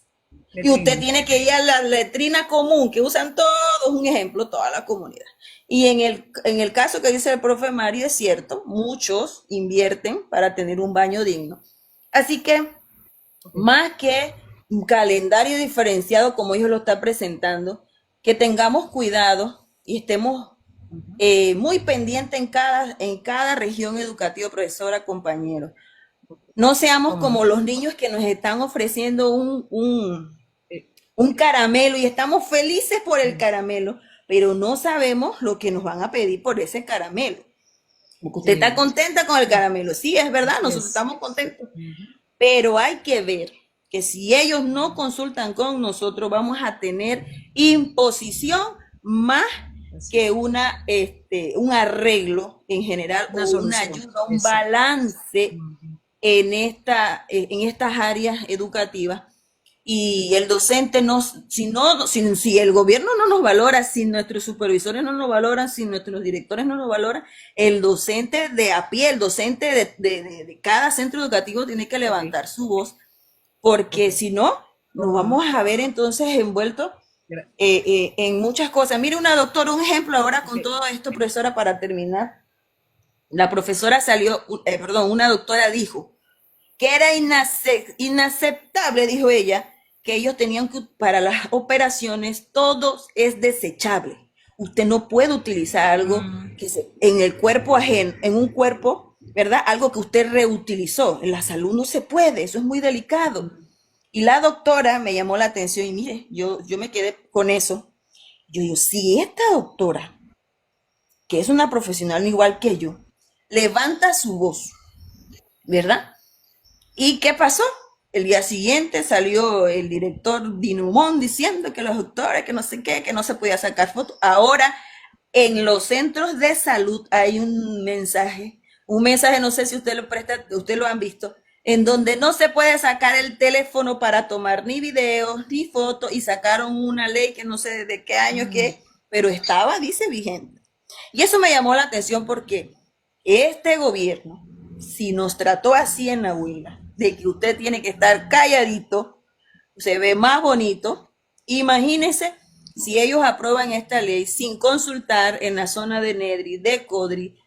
Y usted tiene que ir a la letrina común que usan todos, un ejemplo, toda la comunidad. Y en el caso que dice el profe Mario, es cierto, muchos invierten para tener un baño digno. Así que, más que un calendario diferenciado como ellos lo están presentando, que tengamos cuidado y estemos muy pendientes en cada región educativa, profesora, compañero. No seamos como los niños que nos están ofreciendo un caramelo y estamos felices por el caramelo, pero no sabemos lo que nos van a pedir por ese caramelo. Usted está contenta con el caramelo, sí, es verdad, nosotros estamos contentos, pero hay que ver que si ellos no consultan con nosotros, vamos a tener imposición más que un arreglo en general, una ayuda, un balance en estas áreas educativas. Y el docente si el gobierno no nos valora, si nuestros supervisores no nos valoran, si nuestros directores no nos valoran, el docente de a pie, el docente de cada centro educativo tiene que levantar su voz, porque si no, nos vamos a ver entonces envueltos en muchas cosas. Mire, una doctora, un ejemplo ahora con todo esto, profesora, para terminar. La profesora una doctora dijo que era inaceptable, dijo ella, que ellos tenían que, para las operaciones, todo es desechable. Usted no puede utilizar algo en el cuerpo ajeno, en un cuerpo, ¿verdad? Algo que usted reutilizó. En la salud no se puede, eso es muy delicado. Y la doctora me llamó la atención y mire, yo me quedé con eso. Yo digo, si esta doctora, que es una profesional igual que yo, levanta su voz, ¿verdad? ¿Y qué pasó? El día siguiente salió el director Dinumón diciendo que los doctores, que no sé qué, que no se podía sacar fotos. Ahora, en los centros de salud hay un mensaje, no sé si usted lo han visto, en donde no se puede sacar el teléfono para tomar ni videos, ni fotos, y sacaron una ley que no sé de qué año pero dice, vigente. Y eso me llamó la atención porque este gobierno, si nos trató así en la Huila, de que usted tiene que estar calladito, se ve más bonito, imagínense si ellos aprueban esta ley sin consultar en la zona de Nedri, de Codri,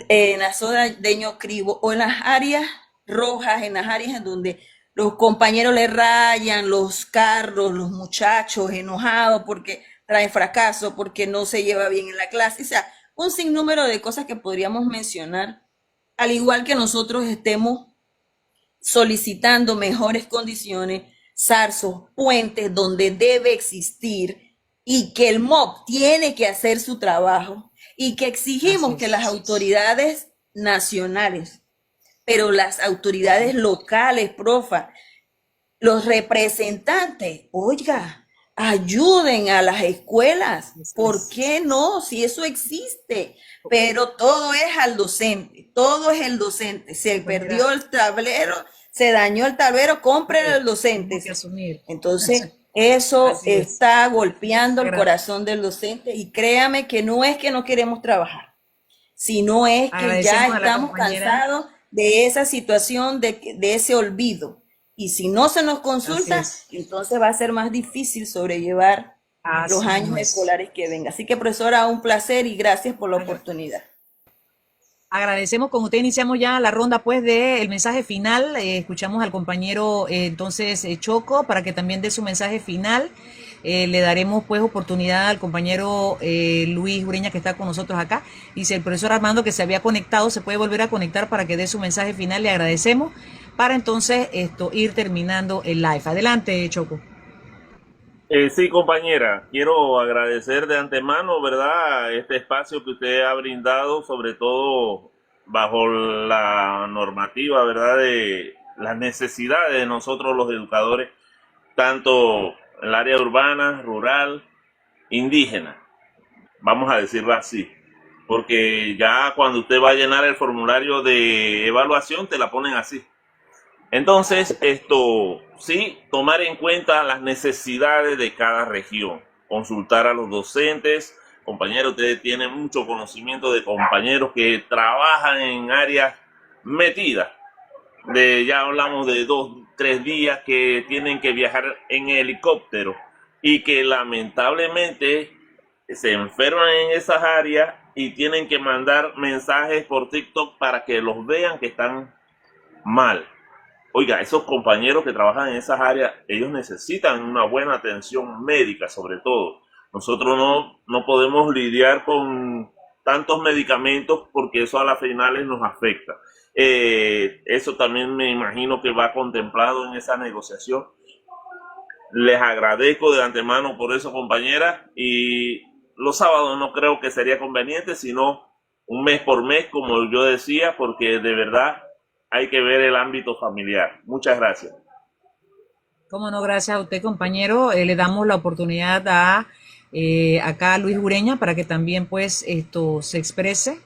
en la zona de Ñocribo o en las áreas rojas, en las áreas en donde los compañeros le rayan los carros, los muchachos enojados porque traen fracaso, porque no se lleva bien en la clase. O sea, un sinnúmero de cosas que podríamos mencionar, al igual que nosotros estemos solicitando mejores condiciones, zarzos, puentes donde debe existir, y que el MOP tiene que hacer su trabajo, y que exigimos que las autoridades nacionales, pero las autoridades locales, profa, los representantes, oiga, ayuden a las escuelas. ¿Por qué no? Si eso existe. Pero todo es al docente, todo es el docente. Se perdió el tablero, se dañó el tablero, compren al docente. Entonces, eso está golpeando el corazón del docente, y créame que no es que no queremos trabajar, sino es que ya estamos cansados de esa situación, de ese olvido. Y si no se nos consulta, entonces va a ser más difícil sobrellevar los años escolares que vengan. Así que, profesora, un placer y gracias por la oportunidad. Agradecemos. Con usted iniciamos ya la ronda pues del mensaje final. Escuchamos al compañero entonces Choco para que también dé su mensaje final. Le daremos pues oportunidad al compañero Luis Ureña, que está con nosotros acá. Dice el profesor Armando que se había conectado, se puede volver a conectar para que dé su mensaje final. Le agradecemos para entonces ir terminando el live. Adelante, Choco. Sí, compañera, quiero agradecer de antemano, ¿verdad?, este espacio que usted ha brindado, sobre todo bajo la normativa, ¿verdad?, de las necesidades de nosotros los educadores, tanto en el área urbana, rural, indígena, vamos a decirlo así, porque ya cuando usted va a llenar el formulario de evaluación, te la ponen así. Entonces, esto sí, tomar en cuenta las necesidades de cada región, consultar a los docentes, compañeros, ustedes tienen mucho conocimiento de compañeros que trabajan en áreas metidas, ya hablamos de 2, 3 días que tienen que viajar en helicóptero y que lamentablemente se enferman en esas áreas y tienen que mandar mensajes por TikTok para que los vean que están mal. Oiga, esos compañeros que trabajan en esas áreas, ellos necesitan una buena atención médica, sobre todo. Nosotros no podemos lidiar con tantos medicamentos porque eso a las finales nos afecta. Eso también me imagino que va contemplado en esa negociación. Les agradezco de antemano por eso, compañera, y los sábados no creo que sería conveniente, sino un mes por mes, como yo decía, porque de verdad hay que ver el ámbito familiar. Muchas gracias. Cómo no, gracias a usted, compañero. Le damos la oportunidad a acá a Luis Ureña para que también pues esto se exprese.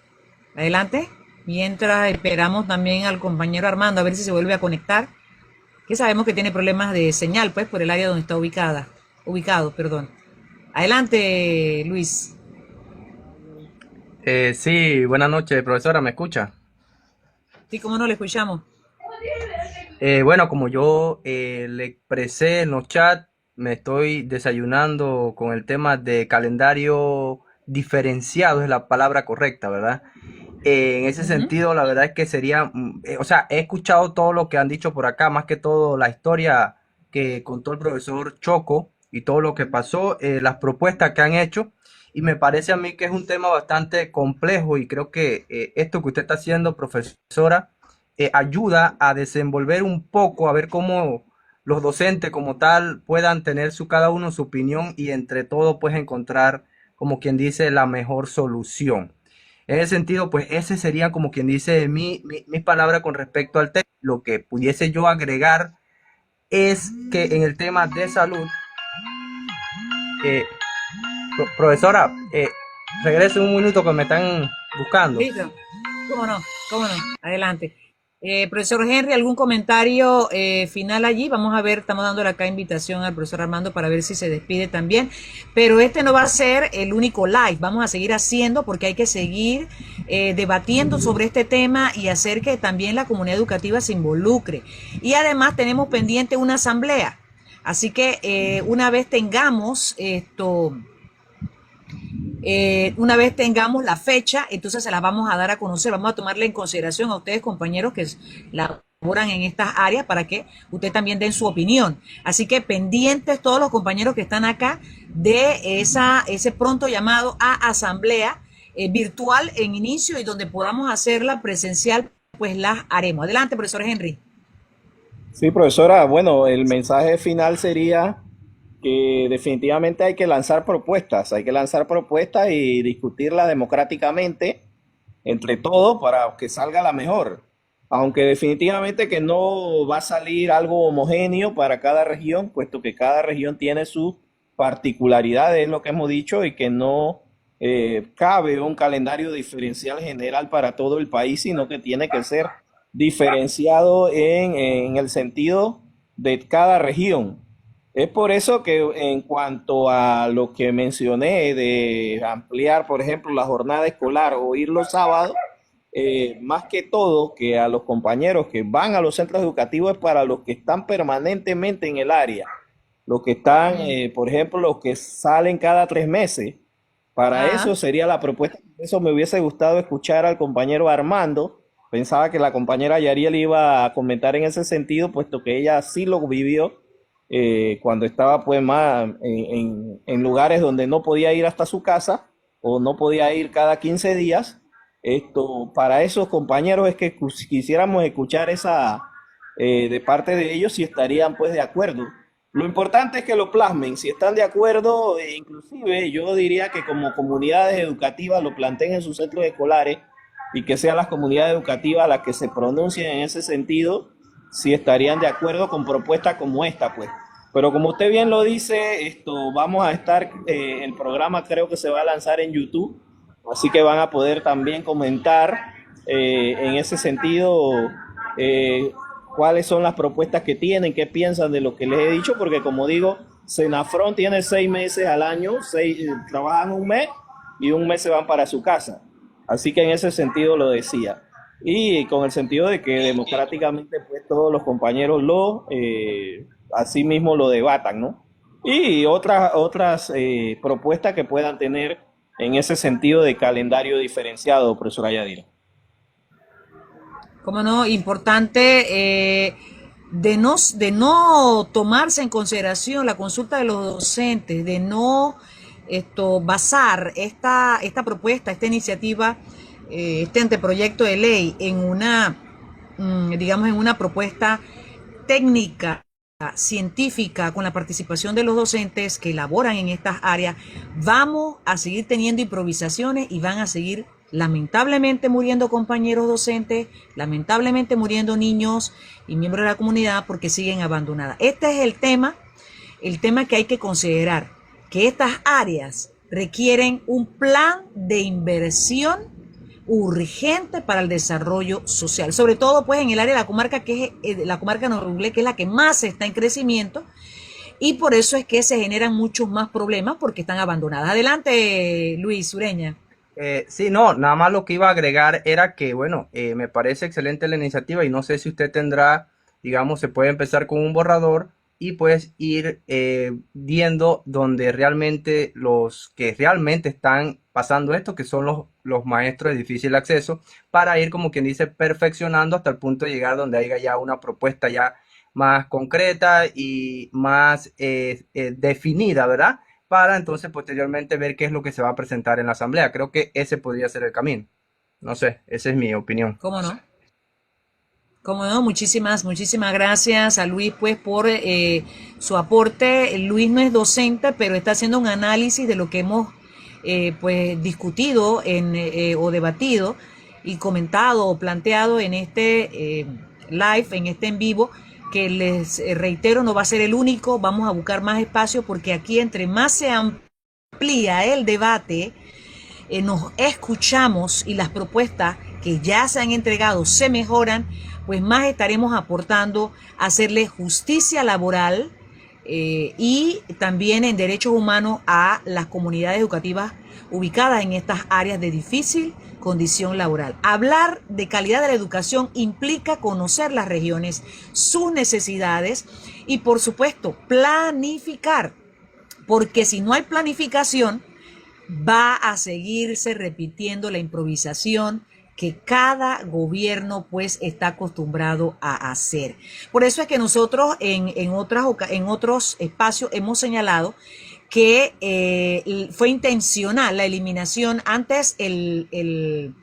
Adelante. Mientras esperamos también al compañero Armando a ver si se vuelve a conectar, que sabemos que tiene problemas de señal pues por el área donde está ubicado, perdón. Adelante, Luis. Sí, buenas noches, profesora, ¿me escucha? Sí, cómo no, le escuchamos. Bueno, como yo le expresé en los chats, me estoy desayunando con el tema de calendario diferenciado, es la palabra correcta, ¿verdad? En ese sentido, la verdad es que sería, o sea, he escuchado todo lo que han dicho por acá, más que todo la historia que contó el profesor Choco y todo lo que pasó, las propuestas que han hecho, y me parece a mí que es un tema bastante complejo y creo que esto que usted está haciendo, profesora, ayuda a desenvolver un poco, a ver cómo los docentes como tal puedan tener cada uno su opinión y entre todos pues encontrar, como quien dice, la mejor solución. En ese sentido, pues ese sería como quien dice mi palabra con respecto al tema. Lo que pudiese yo agregar es que en el tema de salud, profesora, regrese un minuto que me están buscando. Listo. Cómo no, adelante. Profesor Henry, ¿algún comentario final allí? Vamos a ver, estamos dando acá invitación al profesor Armando para ver si se despide también, pero este no va a ser el único live, vamos a seguir haciendo porque hay que seguir debatiendo sobre este tema y hacer que también la comunidad educativa se involucre. Y además tenemos pendiente una asamblea, así que una vez tengamos una vez tengamos la fecha, entonces se la vamos a dar a conocer, vamos a tomarle en consideración a ustedes, compañeros, que laboran en estas áreas para que ustedes también den su opinión. Así que pendientes todos los compañeros que están acá de ese pronto llamado a asamblea virtual en inicio y donde podamos hacerla presencial, pues las haremos. Adelante, profesor Henry. Sí, profesora, bueno, el mensaje final sería que definitivamente hay que lanzar propuestas y discutirlas democráticamente entre todos para que salga la mejor. Aunque definitivamente que no va a salir algo homogéneo para cada región, puesto que cada región tiene sus particularidades, es lo que hemos dicho, y que no cabe un calendario diferencial general para todo el país, sino que tiene que ser diferenciado en el sentido de cada región. Es por eso que en cuanto a lo que mencioné de ampliar, por ejemplo, la jornada escolar o ir los sábados, más que todo que a los compañeros que van a los centros educativos es para los que están permanentemente en el área, los que están, por ejemplo, los que salen cada 3 meses. Para eso sería la propuesta. Eso me hubiese gustado escuchar al compañero Armando. Pensaba que la compañera Yariel iba a comentar en ese sentido, puesto que ella sí lo vivió. Cuando estaba pues más en lugares donde no podía ir hasta su casa o no podía ir cada 15 días. Para esos compañeros es que quisiéramos escuchar esa de parte de ellos si estarían pues de acuerdo Lo importante es que lo plasmen, si están de acuerdo, inclusive yo diría que como comunidades educativas lo planteen en sus centros escolares y que sean las comunidades educativas las que se pronuncien en ese sentido, si estarían de acuerdo con propuestas como esta, pues. Pero como usted bien lo dice, vamos a estar, el programa creo que se va a lanzar en YouTube, así que van a poder también comentar en ese sentido cuáles son las propuestas que tienen, qué piensan de lo que les he dicho, porque como digo, Senafrón tiene 6 meses al año, trabajan un mes y un mes se van para su casa. Así que en ese sentido lo decía. Y con el sentido de que democráticamente pues todos los compañeros así mismo lo debatan, ¿no? Y otras propuestas que puedan tener en ese sentido de calendario diferenciado, profesora Yadira. Como no, importante de no tomarse en consideración la consulta de los docentes, de no basar esta propuesta, esta iniciativa, este anteproyecto de ley en digamos, en una propuesta técnica, científica, con la participación de los docentes que elaboran en estas áreas. Vamos a seguir teniendo improvisaciones y van a seguir lamentablemente muriendo compañeros docentes, lamentablemente muriendo niños y miembros de la comunidad porque siguen abandonadas. Este es el tema que hay que considerar, que estas áreas requieren un plan de inversión urgente para el desarrollo social, sobre todo pues en el área de la comarca, que es la comarca Norruglé, que es la que más está en crecimiento, y por eso es que se generan muchos más problemas porque están abandonadas. Adelante, Luis Ureña. Sí, no, nada más lo que iba a agregar era que, bueno, me parece excelente la iniciativa y no sé si usted tendrá, digamos, se puede empezar con un borrador y pues ir viendo donde realmente los que realmente están pasando esto, que son los maestros de difícil acceso, para ir, como quien dice, perfeccionando hasta el punto de llegar donde haya ya una propuesta ya más concreta y más definida, ¿verdad? Para entonces posteriormente ver qué es lo que se va a presentar en la asamblea. Creo que ese podría ser el camino. No sé, esa es mi opinión. ¿Cómo no? Como no, muchísimas gracias a Luis pues por su aporte. Luis no es docente, pero está haciendo un análisis de lo que hemos pues discutido o debatido y comentado o planteado en este live, en este en vivo, que les reitero no va a ser el único. Vamos a buscar más espacio porque aquí entre más se amplía el debate, nos escuchamos y las propuestas que ya se han entregado se mejoran, pues más estaremos aportando a hacerle justicia laboral y también en derechos humanos a las comunidades educativas ubicadas en estas áreas de difícil condición laboral. Hablar de calidad de la educación implica conocer las regiones, sus necesidades y, por supuesto, planificar, porque si no hay planificación, va a seguirse repitiendo la improvisación que cada gobierno pues está acostumbrado a hacer. Por eso es que nosotros en otros espacios hemos señalado que fue intencional la eliminación. Antes el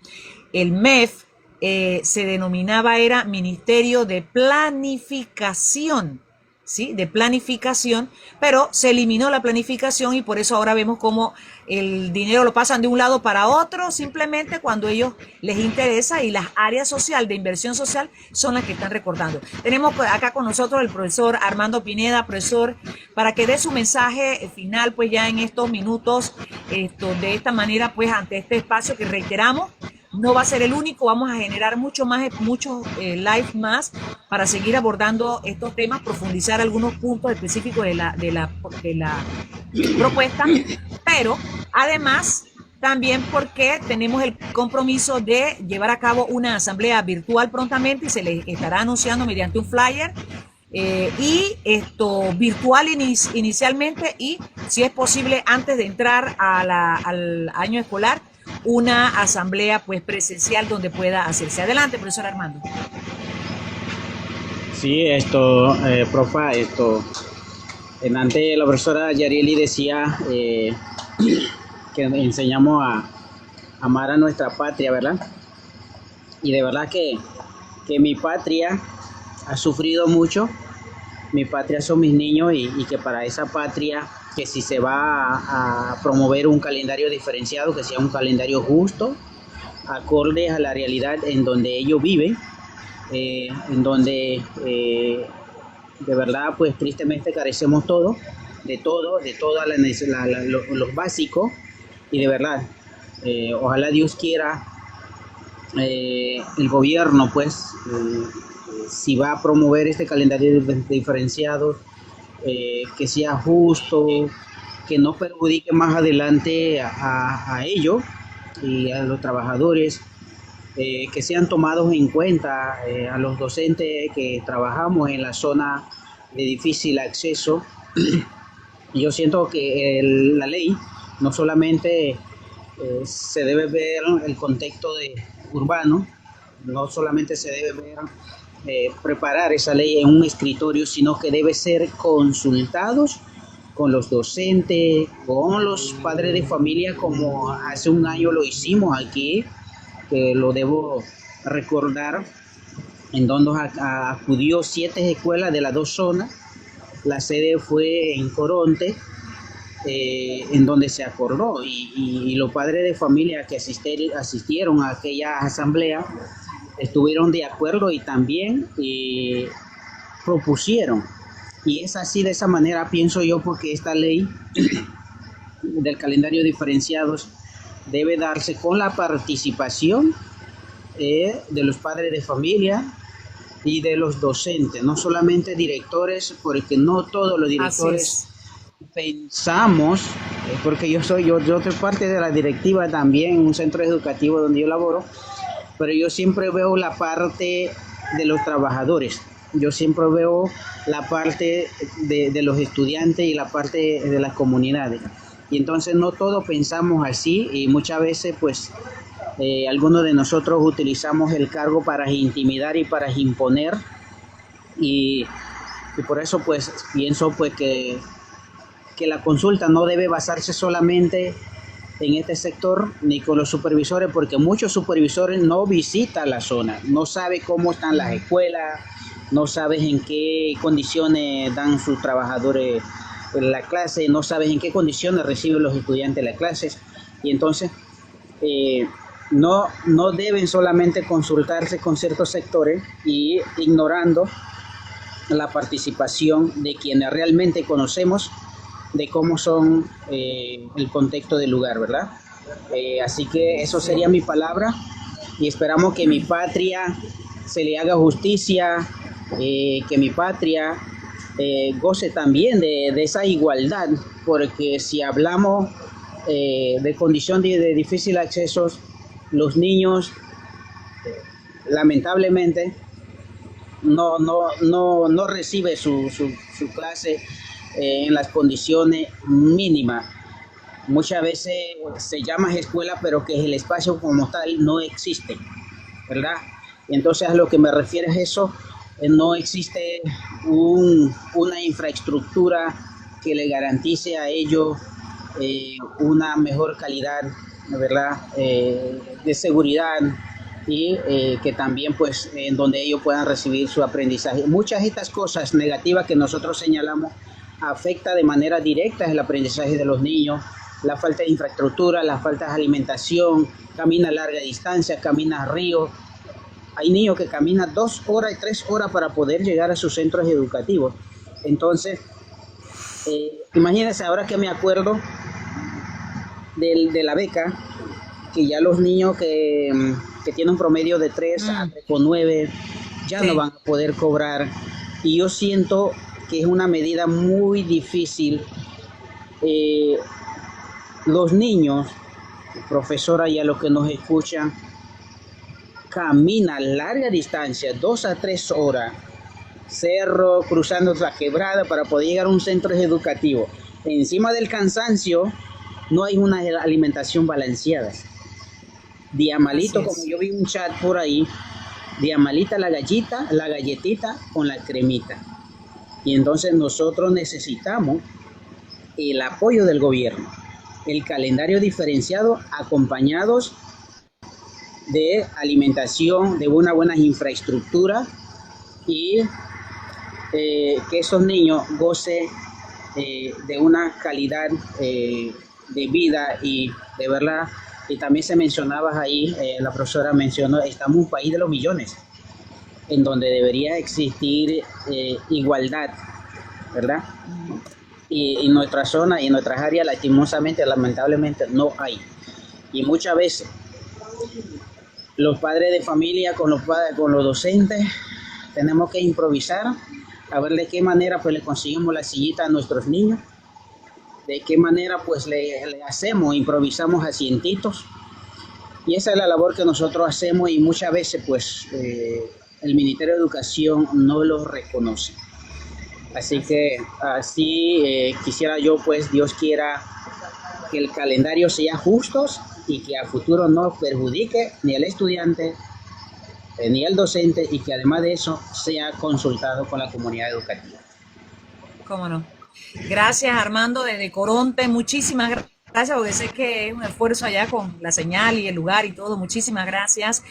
MEF se denominaba, era Ministerio de Planificación, ¿sí? De planificación, pero se eliminó la planificación y por eso ahora vemos cómo el dinero lo pasan de un lado para otro simplemente cuando a ellos les interesa, y las áreas social de inversión social son las que están recortando. Tenemos acá con nosotros el profesor Armando Pineda, profesor, para que dé su mensaje final pues ya en estos minutos, de esta manera pues ante este espacio que reiteramos no va a ser el único. Vamos a generar muchos live más para seguir abordando estos temas, profundizar algunos puntos específicos de la propuesta, pero además también porque tenemos el compromiso de llevar a cabo una asamblea virtual prontamente y se les estará anunciando mediante un flyer y esto virtual inicialmente, y si es posible antes de entrar al año escolar, una asamblea pues presencial donde pueda hacerse. Adelante, profesor Armando. Sí, profa, en antes la profesora Yarieli decía que enseñamos a amar a nuestra patria, ¿verdad? Y de verdad que mi patria ha sufrido mucho mi patria son mis niños y que para esa patria, que si se va a promover un calendario diferenciado, que sea un calendario justo, acorde a la realidad en donde ellos viven, en donde de verdad pues tristemente carecemos de todos los básicos, y de verdad ojalá Dios quiera, el gobierno pues si va a promover este calendario diferenciado, que sea justo, que no perjudique más adelante a ellos y a los trabajadores, que sean tomados en cuenta a los docentes que trabajamos en la zona de difícil acceso. Yo siento que la ley no solamente se debe ver el contexto urbano, no solamente se debe ver preparar esa ley en un escritorio, sino que debe ser consultados con los docentes, con los padres de familia, como hace un año lo hicimos aquí, que lo debo recordar, en donde acudió 7 escuelas de las 2 zonas. La sede fue en Coronte, en donde se acordó, y los padres de familia que asistieron a aquella asamblea estuvieron de acuerdo y también propusieron. Y es así, de esa manera pienso yo, porque esta ley del calendario diferenciados debe darse con la participación de los padres de familia y de los docentes, no solamente directores, porque no todos los directores pensamos, porque yo soy parte de la directiva también en un centro educativo donde yo laboro, pero yo siempre veo la parte de los trabajadores, yo siempre veo la parte de los estudiantes y la parte de las comunidades, y entonces no todos pensamos así, y muchas veces pues algunos de nosotros utilizamos el cargo para intimidar y para imponer, y por eso pues pienso pues que la consulta no debe basarse solamente en este sector ni con los supervisores, porque muchos supervisores no visitan la zona, no saben cómo están las escuelas, no saben en qué condiciones dan sus trabajadores en la clase, no saben en qué condiciones reciben los estudiantes las clases, y entonces no deben solamente consultarse con ciertos sectores y ignorando la participación de quienes realmente conocemos de cómo son el contexto del lugar, ¿verdad? Así que eso sería mi palabra, y esperamos que mi patria se le haga justicia, que mi patria goce también de esa igualdad, porque si hablamos de condición de difícil acceso, los niños lamentablemente no reciben su clase en las condiciones mínimas. Muchas veces se llama escuela, pero que el espacio como tal no existe, ¿verdad? Y entonces a lo que me refiero es eso, no existe una infraestructura que le garantice a ellos una mejor calidad, ¿verdad? De seguridad, y que también pues en donde ellos puedan recibir su aprendizaje. Muchas de estas cosas negativas que nosotros señalamos afecta de manera directa el aprendizaje de los niños, la falta de infraestructura, la falta de alimentación, camina a larga distancia, camina a ríos. Hay niños que caminan 2 horas y 3 horas para poder llegar a sus centros educativos. Entonces, imagínense, ahora que me acuerdo de la beca, que ya los niños que tienen un promedio de 3 a 3,9 ya no van a poder cobrar, y yo siento que es una medida muy difícil. Los niños, profesora, y a los que nos escuchan, caminan larga distancia, 2 a 3 horas, cerro, cruzando la quebrada para poder llegar a un centro educativo. Encima del cansancio, no hay una alimentación balanceada. Diamalito, como yo vi un chat por ahí, diamalita la galletita con la cremita. Y entonces nosotros necesitamos el apoyo del gobierno, el calendario diferenciado acompañados de alimentación, de una buena infraestructura y que esos niños gocen de una calidad de vida y de verdad. Y también se mencionaba ahí, la profesora mencionó, estamos en un país de los millones, en donde debería existir igualdad, ¿verdad? Y en nuestra zona y en nuestras áreas, lastimosamente, lamentablemente, no hay. Y muchas veces los padres de familia con los docentes tenemos que improvisar a ver de qué manera pues le conseguimos la sillita a nuestros niños, de qué manera pues le hacemos, improvisamos asientitos. Y esa es la labor que nosotros hacemos y muchas veces pues el Ministerio de Educación no lo reconoce. Así que así quisiera yo pues Dios quiera que el calendario sea justo y que a futuro no perjudique ni al estudiante ni al docente y que además de eso sea consultado con la comunidad educativa. ¿Cómo no? Gracias, Armando, desde Coronte. Muchísimas gracias, porque sé que es un esfuerzo allá con la señal y el lugar y todo. Muchísimas gracias.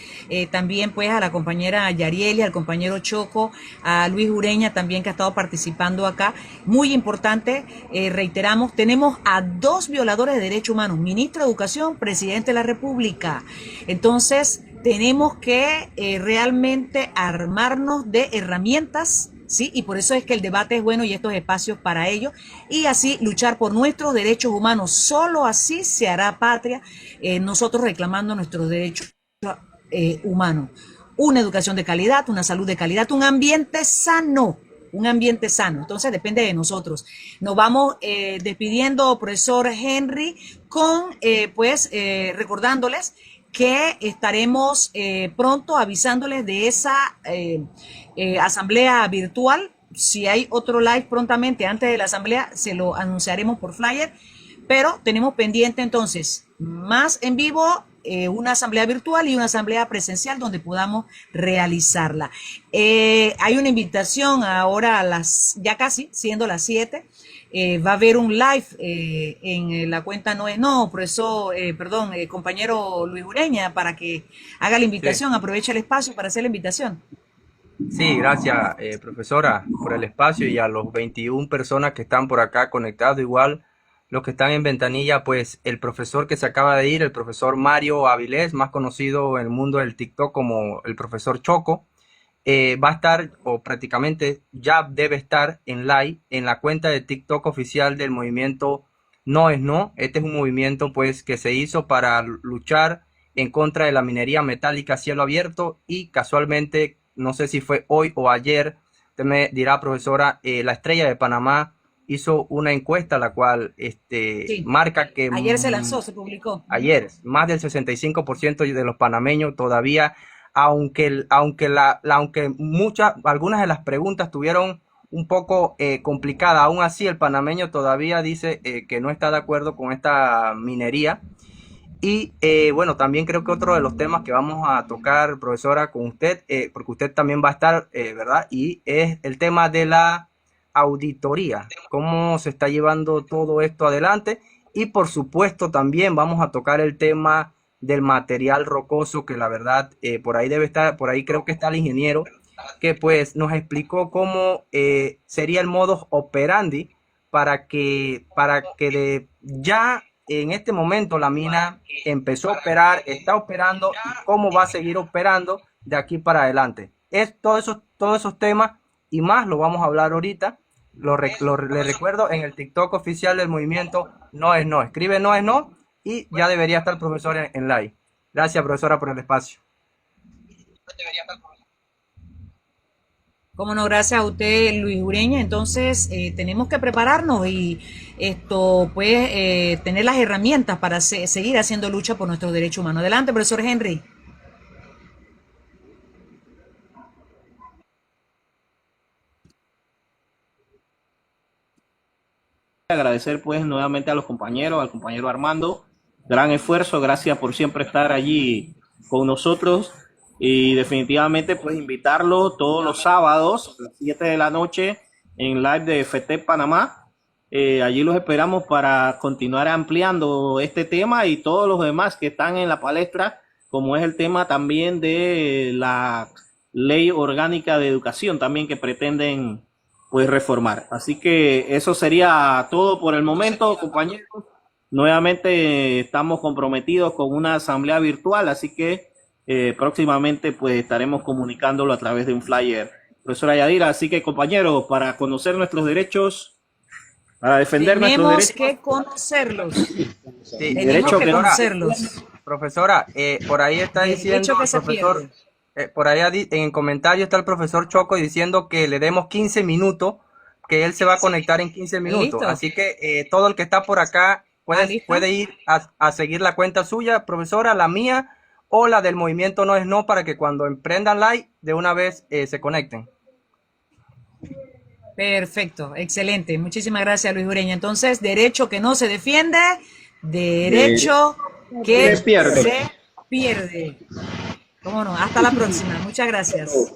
También pues a la compañera Yarieli, al compañero Choco, a Luis Ureña también, que ha estado participando acá. Muy importante, reiteramos, tenemos a 2 violadores de derechos humanos, ministro de Educación, presidente de la República. Entonces, tenemos que realmente armarnos de herramientas, ¿sí? Y por eso es que el debate es bueno y estos espacios para ello, y así luchar por nuestros derechos humanos. Solo así se hará patria, nosotros reclamando nuestros derechos humanos. Una educación de calidad, una salud de calidad, un ambiente sano. Un ambiente sano. Entonces depende de nosotros. Nos vamos despidiendo, profesor Henry, con recordándoles que estaremos pronto avisándoles de esa asamblea virtual. Si hay otro live prontamente antes de la asamblea, se lo anunciaremos por flyer, pero tenemos pendiente entonces más en vivo, una asamblea virtual y una asamblea presencial donde podamos realizarla. Hay una invitación ahora ya casi siendo las 7. Va a haber un live en la cuenta No es No, profesor, compañero Luis Ureña, para que haga la invitación, aproveche el espacio para hacer la invitación. Sí, gracias, profesora, por el espacio y a los 21 personas que están por acá conectados. Igual los que están en ventanilla, pues el profesor que se acaba de ir, el profesor Mario Avilés, más conocido en el mundo del TikTok como el profesor Choco, va a estar, o prácticamente ya debe estar en live en la cuenta de TikTok oficial del movimiento No es No. Este es un movimiento pues que se hizo para luchar en contra de la minería metálica a cielo abierto, y casualmente, no sé si fue hoy o ayer, usted me dirá, profesora, la Estrella de Panamá hizo una encuesta la cual sí, marca que ayer se lanzó, se publicó. Ayer, más del 65% de los panameños todavía, aunque algunas de las preguntas tuvieron un poco complicada, aún así el panameño todavía dice que no está de acuerdo con esta minería. Y bueno, también creo que otro de los temas que vamos a tocar, profesora, con usted, porque usted también va a estar, ¿verdad? Y es el tema de la auditoría, cómo se está llevando todo esto adelante. Y por supuesto también vamos a tocar el tema del material rocoso, que la verdad por ahí debe estar, por ahí creo que está el ingeniero, que pues nos explicó cómo sería el modus operandi para que ya en este momento la mina empezó a operar, está operando, y cómo va a seguir operando de aquí para adelante. Todos esos temas y más lo vamos a hablar ahorita. Le recuerdo en el TikTok oficial del movimiento No es No. Escribe No es No y ya debería estar el profesor en live. Gracias, profesora, por el espacio. Cómo no, gracias a usted, Luis Ureña. Entonces, tenemos que prepararnos y tener las herramientas para seguir haciendo lucha por nuestros derechos humanos. Adelante, profesor Henry. Agradecer pues nuevamente a los compañeros, al compañero Armando, gran esfuerzo, gracias por siempre estar allí con nosotros. Y definitivamente pues invitarlo todos los sábados a las 7 de la noche en live de FT Panamá. Allí los esperamos para continuar ampliando este tema y todos los demás que están en la palestra, como es el tema también de la ley orgánica de educación también que pretenden pues reformar. Así que eso sería todo por el momento, compañeros. Nuevamente estamos comprometidos con una asamblea virtual, así que próximamente pues estaremos comunicándolo a través de un flyer, profesora Yadira. Así que, compañeros, para conocer nuestros derechos, para defender nuestros Tenemos derechos, que conocerlos. Sí, Tenemos derecho que que no- conocerlos. profesora, por ahí está diciendo Derecho que el se profesor, pierde. por ahí en el comentario está el profesor Choco diciendo que le demos 15 minutos, que él se va a conectar en 15 minutos. Listo. Así que todo el que está por acá ¿Listo? puede ir a seguir la cuenta suya, profesora, la mía o la del movimiento No es No, para que cuando emprendan live de una vez se conecten. Perfecto, excelente. Muchísimas gracias, Luis Ureña. Entonces, derecho que no se defiende, derecho que se pierde. se pierde. ¿Cómo no? Hasta la próxima. Muchas gracias.